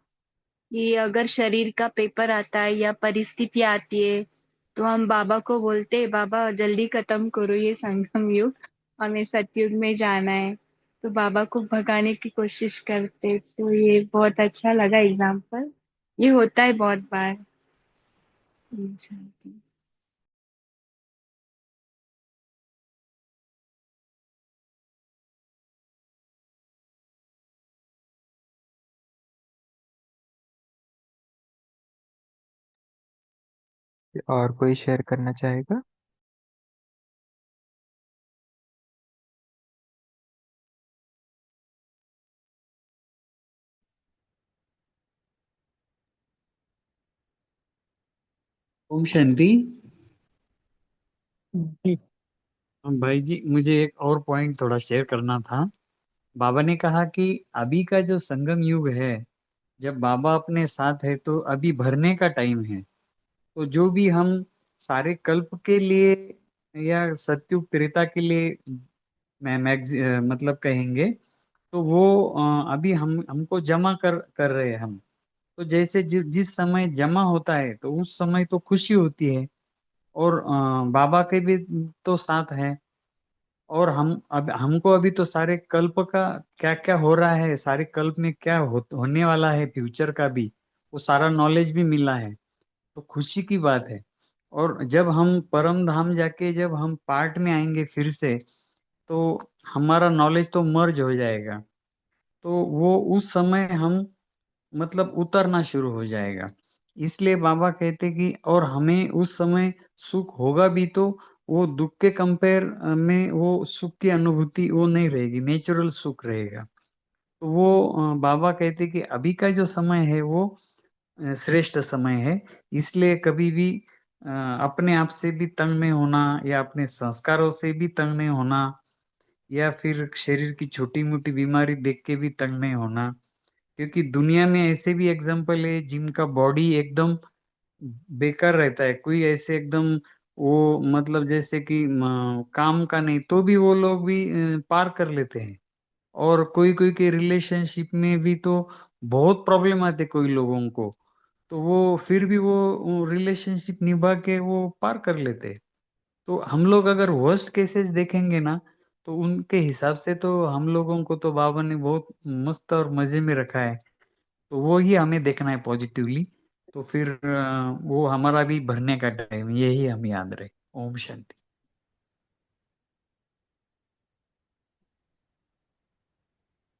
कि अगर शरीर का पेपर आता है या परिस्थितियां आती है तो हम बाबा को बोलते हैं बाबा जल्दी खत्म करो ये संगम युग, हमें सतयुग में जाना है। तो बाबा को भगाने की कोशिश करते, तो ये बहुत अच्छा लगा एग्जाम्पल। ये होता है बहुत बार। शांति। और कोई शेयर करना चाहेगा? ओम शांति। जी। भाई जी मुझे एक और पॉइंट थोड़ा शेयर करना था। बाबा ने कहा कि अभी का जो संगम युग है, जब बाबा अपने साथ है तो अभी भरने का टाइम है। तो जो भी हम सारे कल्प के लिए या सत्युग त्रेता के लिए मतलब कहेंगे, तो वो अभी हम हमको जमा कर रहे हैं हम। तो जैसे जिस समय जमा होता है तो उस समय तो खुशी होती है, और बाबा के भी तो साथ है। और हम अब हमको अभी तो सारे कल्प का क्या क्या हो रहा है, सारे कल्प में क्या होने वाला है, फ्यूचर का भी वो सारा नॉलेज भी मिला है। तो खुशी की बात है। और जब हम परम धाम जाके जब हम पार्ट में आएंगे फिर से, तो हमारा नॉलेज तो मर्ज हो जाएगा। तो वो उस समय हम मतलब उतरना शुरू हो जाएगा। इसलिए बाबा कहते कि और हमें उस समय सुख होगा भी तो वो दुख के कंपेयर में वो सुख की अनुभूति वो नहीं रहेगी, नेचुरल सुख रहेगा। तो वो बाबा कहते कि अभी का जो समय है वो श्रेष्ठ समय है। इसलिए कभी भी अपने आप से भी तंग नहीं होना, या अपने संस्कारों से भी तंग नहीं होना, या फिर शरीर की छोटी मोटी बीमारी देख के भी तंग नहीं होना। क्योंकि दुनिया में ऐसे भी एग्जाम्पल है जिनका बॉडी एकदम बेकार रहता है, कोई ऐसे एकदम वो मतलब जैसे कि काम का नहीं तो भी वो लोग भी पार कर लेते हैं। और कोई कोई के रिलेशनशिप में भी तो बहुत प्रॉब्लम आते कोई लोगों को, तो वो फिर भी वो रिलेशनशिप निभा के वो पार कर लेते। तो हम लोग अगर वर्स्ट केसेस देखेंगे ना, तो उनके हिसाब से तो हम लोगों को तो बाबा ने बहुत मस्त और मजे में रखा है। तो वो ही हमें देखना है पॉजिटिवली। तो फिर वो हमारा भी भरने का टाइम, यही हम याद रहे। ओम शांति।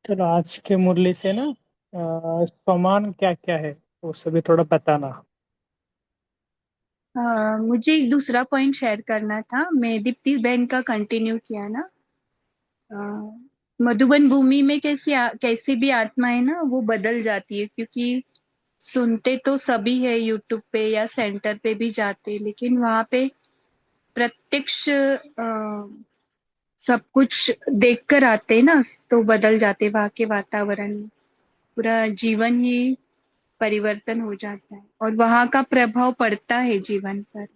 चलो आज के मुरली से ना सामान क्या क्या है वो सभी थोड़ा बताना। मुझे एक दूसरा पॉइंट शेयर करना था। मैं दीप्ति बहन का कंटिन्यू किया ना। अ, मधुबन भूमि में कैसी भी आत्मा है ना, वो बदल जाती है, क्योंकि सुनते तो सभी है यूट्यूब पे या सेंटर पे भी जाते, लेकिन वहां पे प्रत्यक्ष सब कुछ देख कर आते हैं ना, तो बदल जाते वहां के वातावरण में। पूरा जीवन ही परिवर्तन हो जाता है और वहां का प्रभाव पड़ता है जीवन पर।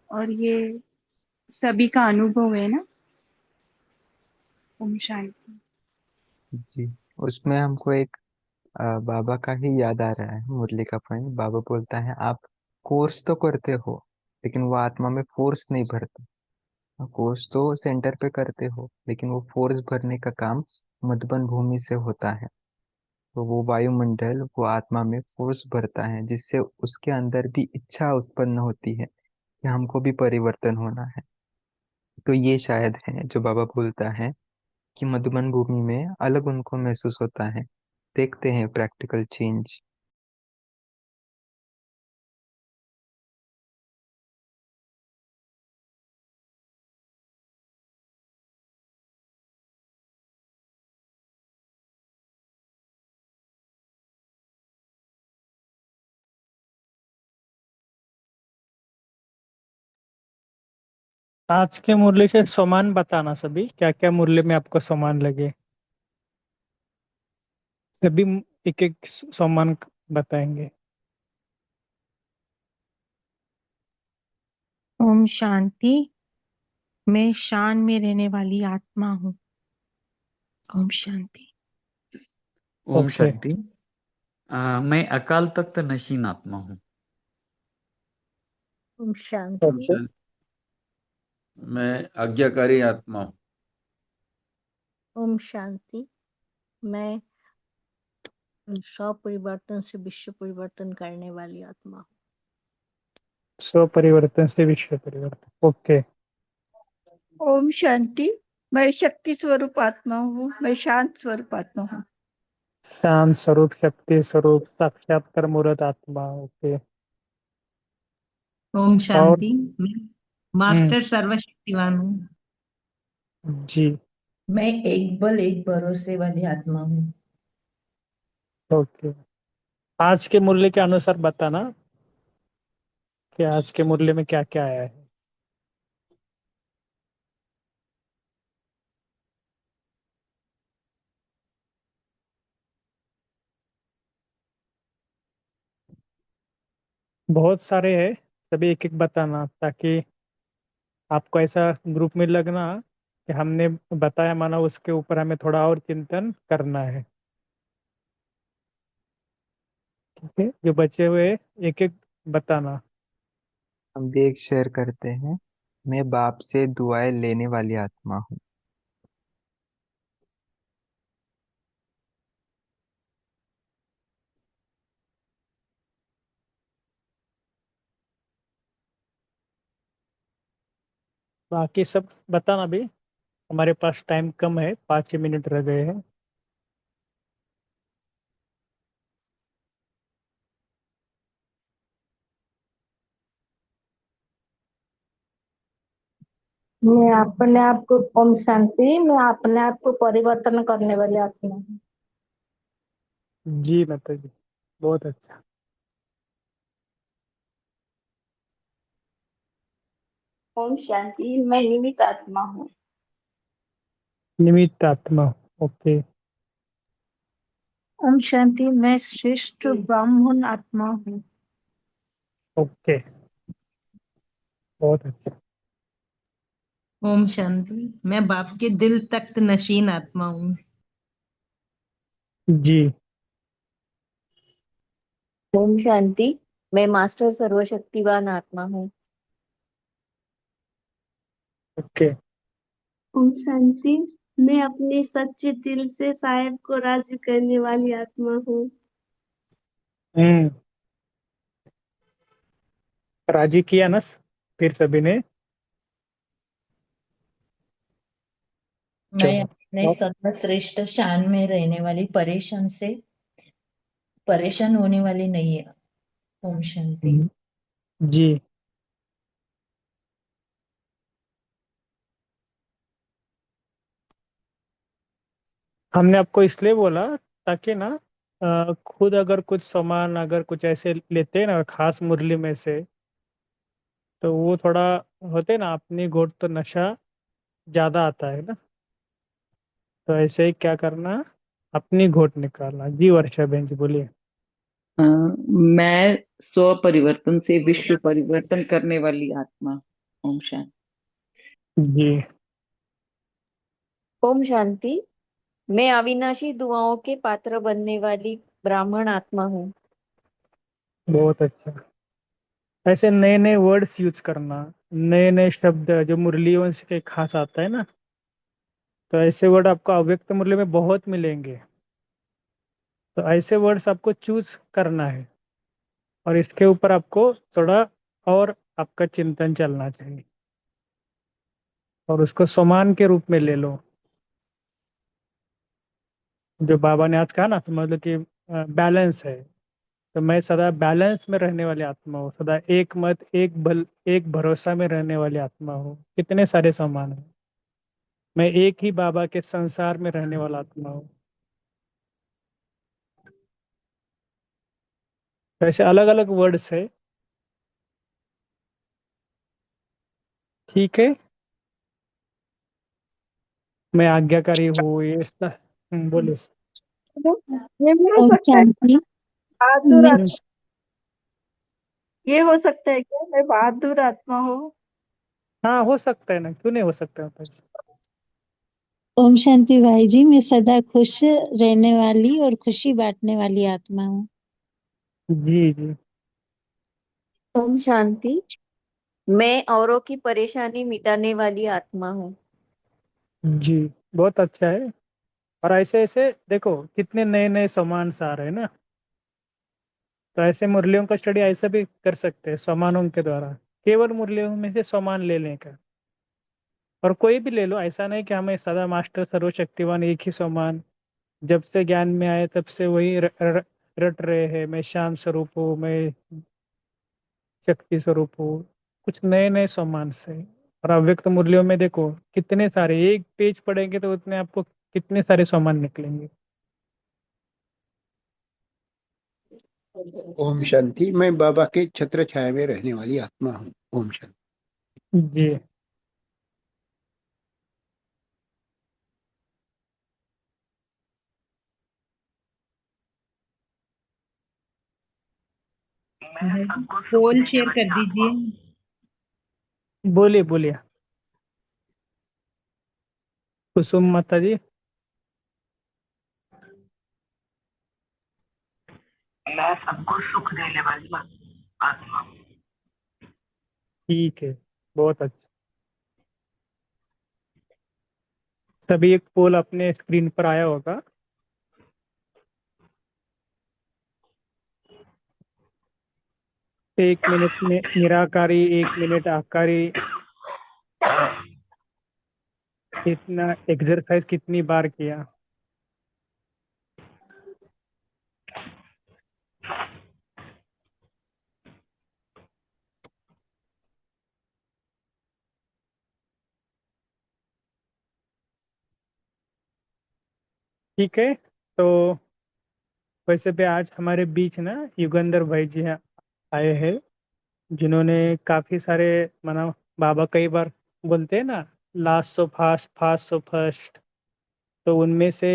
और ये सभी का अनुभव है ना। ओम शांति। जी। उसमें हमको एक बाबा का ही याद आ रहा है, मुरली का पॉइंट। बाबा बोलता है आप कोर्स तो करते हो, लेकिन वो आत्मा में फोर्स नहीं भरते। कोर्स तो सेंटर पे करते हो, लेकिन वो फोर्स भरने का काम मधुबन भूमि से होता है। तो वो वायुमंडल वो आत्मा में फोर्स भरता है, जिससे उसके अंदर भी इच्छा उत्पन्न होती है कि हमको भी परिवर्तन होना है। तो ये शायद है जो बाबा बोलता है कि मधुबन भूमि में अलग उनको महसूस होता है। देखते हैं प्रैक्टिकल चेंज। आज के मुरली से सामान बताना सभी क्या क्या मुरली में आपको सामान लगे। सभी एक एक सामान बताएंगे। ओम शांति। मैं शान में रहने वाली आत्मा हूँ। ओम शांति। ओम ओके। शांति। मैं अकाल तख्त नशीन आत्मा हूँ। ओम शांति। ओके। मैं आज्ञाकारी आत्मा हूँ। ओम शांति। मैं स्वपरिवर्तन से विश्व परिवर्तन करने वाली आत्मा हूँ। स्व परिवर्तन से विश्व परिवर्तन। ओके। ओम शांति। मैं शक्ति स्वरूप आत्मा हूँ। मैं शांत स्वरूप आत्मा हूँ। शांत स्वरूप शक्ति स्वरूप साक्षात्कार मूर्त आत्मा। ओके। ओम और शांति। मैं मास्टर सर्वशक्तिवान हूँ। जी। मैं एक बल एक भरोसे वाली आत्मा हूँ। ओके। आज के मुरली के अनुसार बताना कि आज के मुरली में क्या क्या आया है। बहुत सारे हैं, सभी एक एक बताना ताकि आपको ऐसा ग्रुप में लगना कि हमने बताया माना उसके ऊपर हमें थोड़ा और चिंतन करना है। ठीक है, जो बचे हुए एक एक बताना। हम भी एक शेयर करते हैं। मैं बाप से दुआएं लेने वाली आत्मा हूँ। बाकी सब बताना भी, हमारे पास टाइम कम है, 5 ही मिनट रह गए हैं। मैं अपने आप को ओम शांति। मैं अपने आप को परिवर्तन करने वाली आत्मा हूँ। जी माता जी, बहुत अच्छा। ओम शांति। मैं निमित आत्मा हूँ। निमित्त आत्मा। ओके। ओम शांति। मैं श्रेष्ठ ब्राह्मण आत्मा हूँ। ओके, बहुत अच्छा। ओम शांति। मैं बाप के दिल तख्त नशीन आत्मा हूँ। जी। ओम शांति। मैं मास्टर सर्वशक्तिवान आत्मा हूँ। ओके। ओम शांति। मैं अपने सच्चे दिल से साहेब को राजी करने वाली आत्मा हूँ। हम्म। राजी किया ना फिर सभी ने। मैं चलो। अपने और- सर्वश्रेष्ठ शान में रहने वाली परेशान से परेशान होने वाली नहीं है। ओम शांति। जी। हमने आपको इसलिए बोला ताकि ना खुद अगर कुछ सामान अगर कुछ ऐसे लेते हैं ना खास मुरली में से, तो वो थोड़ा होते ना अपनी घोट तो नशा ज्यादा आता है ना। तो ऐसे ही क्या करना, अपनी घोट निकालना। जी वर्षा बहन जी बोलिए। मैं स्व परिवर्तन से विश्व परिवर्तन करने वाली आत्मा। ओम शांति। जी। ओम शांति। मैं अविनाशी दुआओं के पात्र बनने वाली ब्राह्मण आत्मा हूँ। बहुत अच्छा। ऐसे नए नए वर्ड्स यूज करना, नए नए शब्द जो मुरलियों से खास आता है ना, तो ऐसे वर्ड आपको अव्यक्त मुरली में बहुत मिलेंगे। तो ऐसे वर्ड्स आपको चूज करना है, और इसके ऊपर आपको थोड़ा और आपका चिंतन चलना चाहिए, और उसको सम्मान के रूप में ले लो। जो बाबा ने आज कहा ना, समझ लो कि बैलेंस है। तो मैं सदा बैलेंस में रहने वाली आत्मा हूँ, सदा एक मत एक बल एक भरोसा में रहने वाली आत्मा हूँ। कितने सारे सम्मान है। मैं एक ही बाबा के संसार में रहने वाला आत्मा हूँ। तो ऐसे अलग अलग वर्ड्स है। ठीक है। मैं आज्ञाकारी हूँ ये बोलिए। ये भी हो ओम सकता है शांति। बहादुर मैं हम्म, ये हो सकता है क्या मैं बहादुर आत्मा हूँ। हाँ हो सकता है ना, क्यों नहीं हो सकता है। ओम शांति भाई जी, मैं सदा खुश रहने वाली और खुशी बांटने वाली आत्मा हूँ। जी जी। ओम शांति। मैं औरों की परेशानी मिटाने वाली आत्मा हूँ। जी बहुत अच्छा है। और ऐसे ऐसे देखो कितने नए नए सामान आ रहे हैं ना। तो ऐसे मुरलियों का स्टडी ऐसे भी कर सकते हैं सामानों के द्वारा। केवल मुरलियों में से सामान लेने का, और कोई भी ले लो। ऐसा नहीं कि हमें सदा मास्टर सर्वशक्तिवान एक ही सामान, जब से ज्ञान में आए तब से वही रट रहे हैं। मैं शांत स्वरूप हूँ, मैं शक्ति स्वरूप हूँ। कुछ नए नए सामान से। और अव्यक्त मूल्यों में देखो कितने सारे, एक पेज पढ़ेंगे तो उतने आपको कितने सारे सामान निकलेंगे। ओम शांति। मैं बाबा के छत्र छाया में रहने वाली आत्मा हूँ। ओम शांति। जी। पोल शेयर कर दीजिए। बोलिए बोलिए। कुसुम माता जी। मैं सबको सुख देने वाली आत्मा हूँ। ठीक है, बहुत अच्छा। तभी एक पोल अपने स्क्रीन पर आया होगा। 1 मिनट में निराकारी, 1 मिनट आकारी, इतना एक्सरसाइज कितनी बार किया। ठीक है। तो वैसे भी आज हमारे बीच ना युगंधर भाई जी हैं, आए हैं, जिन्होंने काफी सारे माना। बाबा कई बार बोलते हैं ना, last so fast fast so first. तो उनमें से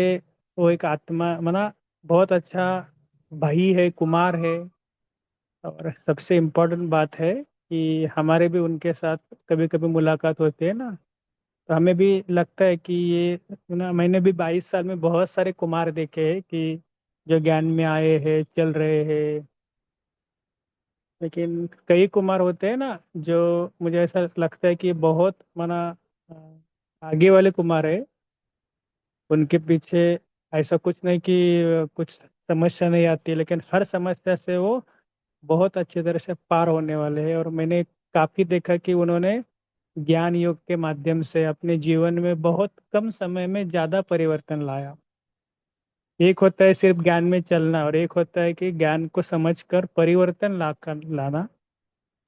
वो एक आत्मा माना, बहुत अच्छा भाई है, कुमार है। और सबसे इम्पोर्टेंट बात है कि हमारे भी उनके साथ कभी कभी मुलाकात होती है ना। तो हमें भी लगता है कि ये ना, मैंने भी 22 साल में बहुत सारे कुमार देखे हैं कि जो ज्ञान में आए हैं, चल रहे हैं। लेकिन कई कुमार होते हैं ना, जो मुझे ऐसा लगता है कि बहुत माना अ, आगे वाले कुमार है। उनके पीछे ऐसा कुछ नहीं कि कुछ समस्या नहीं आती, लेकिन हर समस्या से वो बहुत अच्छी तरह से पार होने वाले हैं। और मैंने काफी देखा कि उन्होंने ज्ञान योग के माध्यम से अपने जीवन में बहुत कम समय में ज्यादा परिवर्तन लाया। एक होता है सिर्फ ज्ञान में चलना, और एक होता है कि ज्ञान को समझकर परिवर्तन ला कर लाना।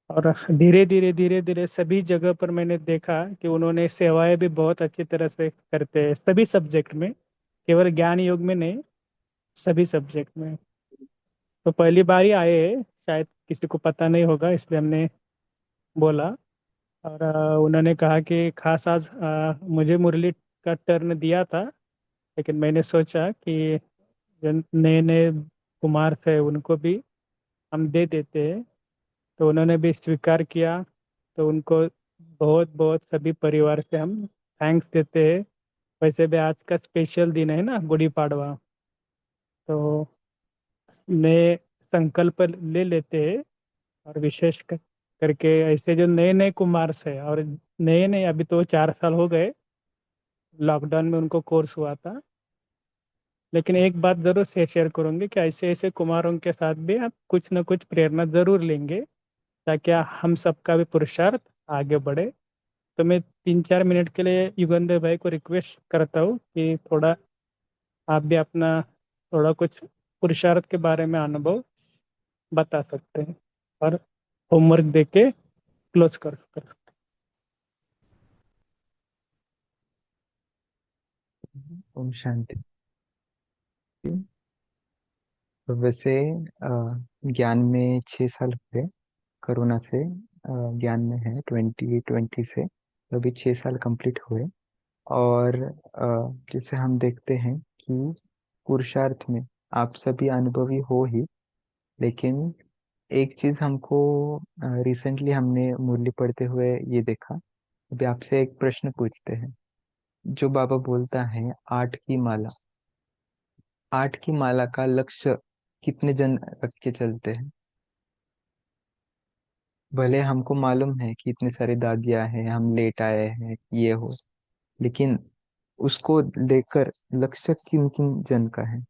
और धीरे धीरे सभी जगह पर मैंने देखा कि उन्होंने सेवाएं भी बहुत अच्छी तरह से करते हैं, सभी सब्जेक्ट में, केवल ज्ञान योग में नहीं, सभी सब्जेक्ट में। तो पहली बार ही आए हैं, शायद किसी को पता नहीं होगा, इसलिए हमने बोला। और उन्होंने कहा कि खास आज मुझे मुरली का टर्न दिया था, लेकिन मैंने सोचा कि जो नए नए कुमार थे उनको भी हम दे देते हैं। तो उन्होंने भी स्वीकार किया। तो उनको बहुत बहुत सभी परिवार से हम थैंक्स देते हैं। वैसे भी आज का स्पेशल दिन है ना, गुड़ी पाड़वा। तो नए संकल्प ले लेते हैं। और विशेष करके ऐसे जो नए नए कुमार से, और नए नए अभी तो 4 साल हो गए, लॉकडाउन में उनको कोर्स हुआ था। लेकिन एक बात जरूर से शेयर करूंगे कि ऐसे ऐसे कुमारों के साथ भी आप कुछ न कुछ प्रेरणा जरूर लेंगे, ताकि हम सबका भी पुरुषार्थ आगे बढ़े। तो मैं 3-4 मिनट के लिए युगंधर भाई को रिक्वेस्ट करता हूँ कि थोड़ा आप भी अपना थोड़ा कुछ पुरुषार्थ के बारे में अनुभव बता सकते हैं, और होमवर्क दे के क्लोज कर। ओम शांति। तो वैसे अ, ज्ञान में 6 साल हुए, कोरोना से ज्ञान में है 2020 से, तो अभी 6 साल कंप्लीट हुए। और जैसे हम देखते हैं कि पुरुषार्थ में आप सभी अनुभवी हो ही, लेकिन एक चीज हमको रिसेंटली हमने मुरली पढ़ते हुए ये देखा। अभी आपसे एक प्रश्न पूछते हैं। जो बाबा बोलता है 8 की माला, 8 की माला का लक्ष्य कितने जन रख के चलते हैं? भले हमको मालूम है कि इतने सारे दादिया हैं, हम लेट आए हैं, ये हो, लेकिन उसको लेकर लक्ष्य किन किन जन का है?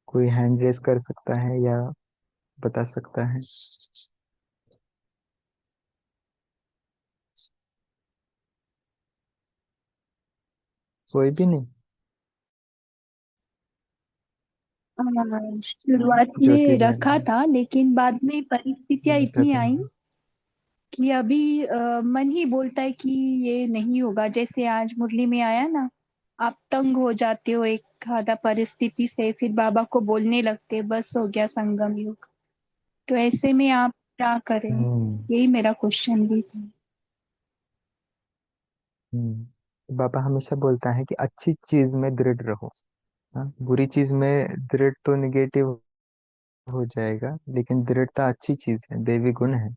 कोई हैंड रेस कर सकता है या बता सकता है? कोई भी नहीं? शुरुआत ज्योति में रखा बहन। था, लेकिन बाद में परिस्थितियां सुनीता इतनी आई बहन। कि अभी मन ही बोलता है कि ये नहीं होगा। जैसे आज मुरली में आया ना, आप तंग हो जाते हो एक आधा परिस्थिति से, फिर बाबा को बोलने लगते बस हो गया संगम युग। तो ऐसे में आप क्या करें, हम्म। यही मेरा क्वेश्चन भी था। बाबा हमेशा बोलता है कि अच्छी चीज में दृढ़ रहो। हाँ, बुरी चीज में दृढ़ तो निगेटिव हो जाएगा, लेकिन दृढ़ता अच्छी चीज है, देवी गुण है।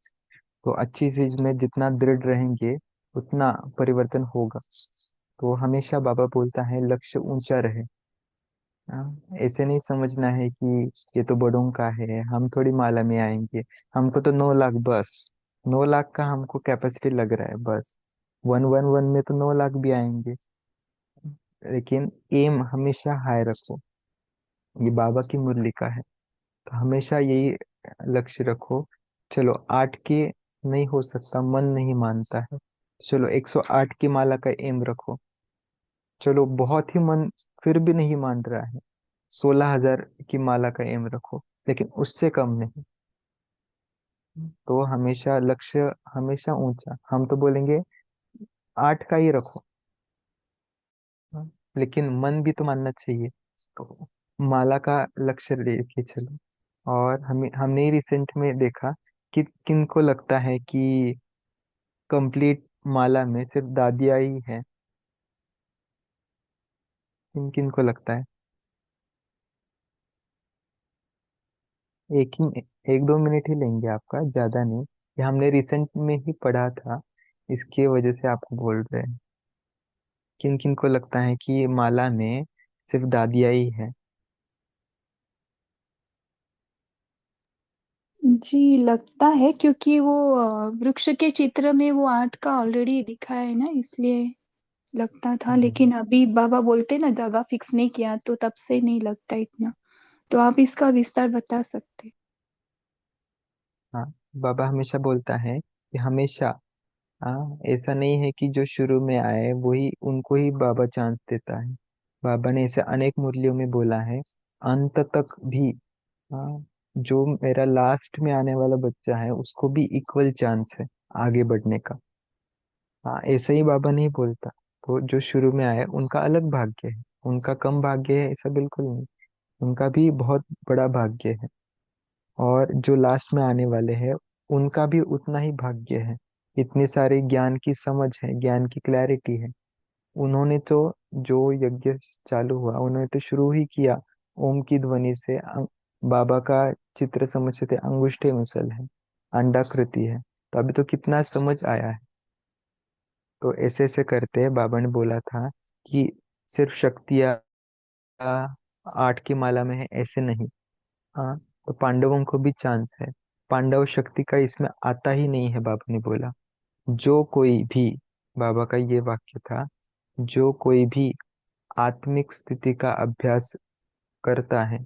तो अच्छी चीज में जितना दृढ़ रहेंगे उतना परिवर्तन होगा। तो हमेशा बाबा बोलता है लक्ष्य ऊंचा रहे। हाँ, ऐसे नहीं समझना है कि ये तो बड़ों का है, हम थोड़ी माला में आएंगे, हमको तो 9 लाख बस, 9 लाख का हमको कैपेसिटी लग रहा है बस। 111 में तो 9 लाख भी आएंगे। लेकिन एम हमेशा हाई रखो। ये बाबा की मुरली का है, तो हमेशा यही लक्ष्य रखो। चलो 8 के नहीं हो सकता, मन नहीं मानता है, चलो 108 की माला का एम रखो। चलो बहुत ही मन फिर भी नहीं मान रहा है, 16,000 की माला का एम रखो, लेकिन उससे कम नहीं। तो हमेशा लक्ष्य हमेशा ऊंचा, हम तो बोलेंगे 8 का ही रखो। हाँ, लेकिन मन भी तो मानना चाहिए। तो माला का लक्ष्य लेके चलो। और हमने रिसेंट में देखा कि किन को लगता है कि कंप्लीट माला में सिर्फ दादिया ही है। किन किन को लगता है? एक ही 1-2 मिनट ही लेंगे आपका, ज्यादा नहीं। ये हमने रिसेंट में ही पढ़ा था, इसकी वजह से आपको बोल रहे हैं। किन किन को लगता है कि माला में सिर्फ दादिया ही है? जी लगता है, क्योंकि वो वृक्ष के चित्र में वो आर्ट का ऑलरेडी दिखा है ना, इसलिए लगता था। लेकिन अभी बाबा बोलते ना जगह फिक्स नहीं किया, तो तब से नहीं लगता इतना। तो आप इसका विस्तार बता सकते। हाँ, बाबा हमेशा बोलता है कि हमेशा, हाँ, ऐसा नहीं है कि जो शुरू में आए वही उनको ही बाबा चांस देता है। बाबा ने ऐसे अनेक मुरलियों में बोला है, अंत तक भी, हाँ, जो मेरा लास्ट में आने वाला बच्चा है उसको भी इक्वल चांस है आगे बढ़ने का। हाँ, ऐसे ही बाबा नहीं बोलता। तो जो शुरू में आए उनका अलग भाग्य है, उनका कम भाग्य है ऐसा बिल्कुल नहीं, उनका भी बहुत बड़ा भाग्य है। और जो लास्ट में आने वाले हैं उनका भी उतना ही भाग्य है। इतने सारे ज्ञान की समझ है, ज्ञान की क्लैरिटी है। उन्होंने तो, जो यज्ञ चालू हुआ उन्होंने तो शुरू ही किया ओम की ध्वनि से। बाबा का चित्र समझते थे, अंगुष्ठे मुसल है, अंडाकृति है, तो अभी तो कितना समझ आया है। तो ऐसे ऐसे करते बाबा ने बोला था कि सिर्फ शक्तियाँ आठ की माला में है ऐसे नहीं। हाँ, तो पांडवों को भी चांस है। पांडव शक्ति का इसमें आता ही नहीं है, बाबा ने बोला। जो कोई भी, बाबा का ये वाक्य था, जो कोई भी आत्मिक स्थिति का अभ्यास करता है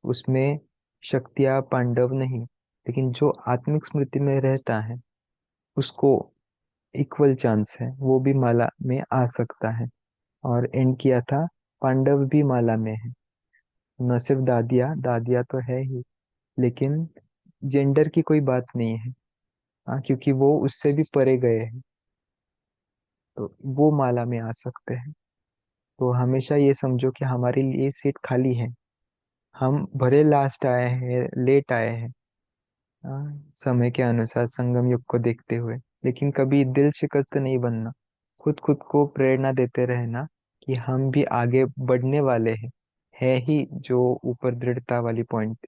उसमें शक्तियाँ पांडव नहीं, लेकिन जो आत्मिक स्मृति में रहता है उसको इक्वल चांस है, वो भी माला में आ सकता है। और एंड किया था, पांडव भी माला में है, न सिर्फ दादिया, दादिया तो है ही, लेकिन जेंडर की कोई बात नहीं है। हाँ, क्योंकि वो उससे भी परे गए हैं, तो वो माला में आ सकते हैं। तो हमेशा ये समझो कि हमारे लिए सीट खाली है। हम भले लास्ट आए हैं, लेट आए हैं, समय के अनुसार संगम युग को देखते हुए, लेकिन कभी दिल शिकस्त नहीं बनना। खुद खुद को प्रेरणा देते रहना कि हम भी आगे बढ़ने वाले हैं, है ही जो ऊपर दृढ़ता वाली पॉइंट।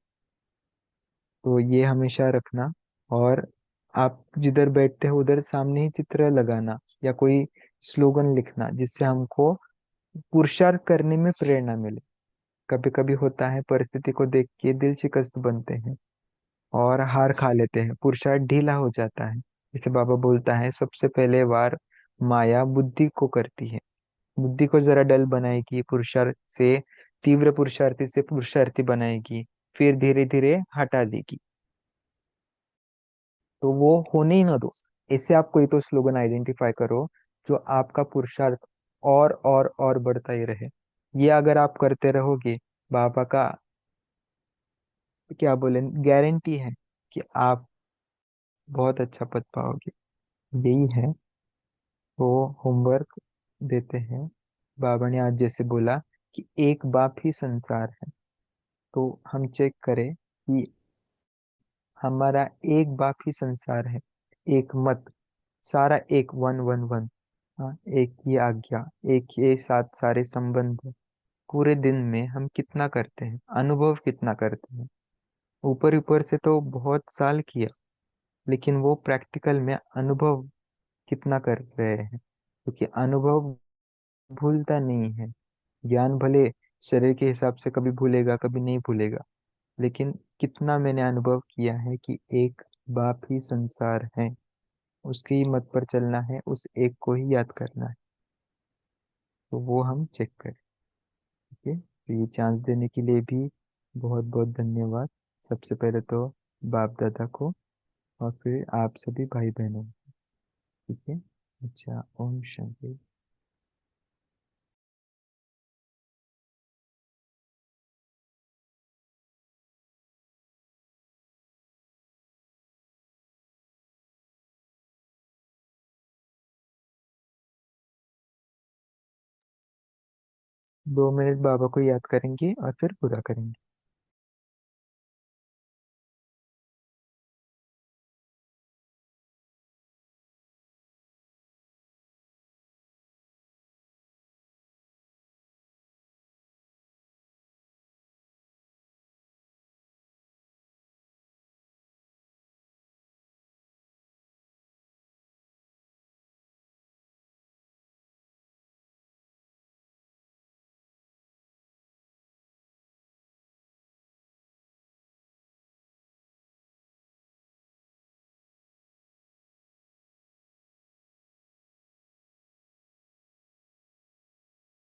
तो ये हमेशा रखना। और आप जिधर बैठते हो उधर सामने ही चित्र लगाना या कोई स्लोगन लिखना, जिससे हमको पुरुषार्थ करने में प्रेरणा मिले। कभी कभी होता है परिस्थिति को देख के दिल शिकस्त बनते हैं और हार खा लेते हैं, पुरुषार्थ ढीला हो जाता है। जैसे बाबा बोलता है, सबसे पहले वार माया बुद्धि को करती है, बुद्धि को जरा डल बनाएगी, पुरुषार्थ से, तीव्र पुरुषार्थी से पुरुषार्थी बनाएगी, फिर धीरे धीरे हटा देगी। तो वो होने ही ना दो। ऐसे आप कोई तो स्लोगन आइडेंटिफाई करो जो आपका पुरुषार्थ और बढ़ता ही रहे। ये अगर आप करते रहोगे, बाबा का क्या बोले, गारंटी है कि आप बहुत अच्छा पद पाओगे। यही है। वो होमवर्क देते हैं। बाबा ने आज जैसे बोला कि एक बाप ही संसार है, तो हम चेक करें कि हमारा एक बाप ही संसार है, एक मत, सारा एक, वन वन वन। हाँ, एक ही आज्ञा, एक ही साथ सारे संबंध। पूरे दिन में हम कितना करते हैं, अनुभव कितना करते हैं? ऊपर ऊपर से तो बहुत साल किया, लेकिन वो प्रैक्टिकल में अनुभव कितना कर रहे हैं? क्योंकि अनुभव भूलता नहीं है। ज्ञान भले शरीर के हिसाब से कभी भूलेगा कभी नहीं भूलेगा, लेकिन कितना मैंने अनुभव किया है कि एक बाप ही संसार है, उसकी ही मत पर चलना है, उस एक को ही याद करना है। तो वो हम चेक करें। ठीक है, तो ये चांस देने के लिए भी बहुत बहुत धन्यवाद। सबसे पहले तो बाप दादा को, और फिर आप सभी भाई बहनों को। ठीक है। अच्छा, ओम शांति। 2 मिनट बाबा को याद करेंगे और फिर पूरा करेंगे।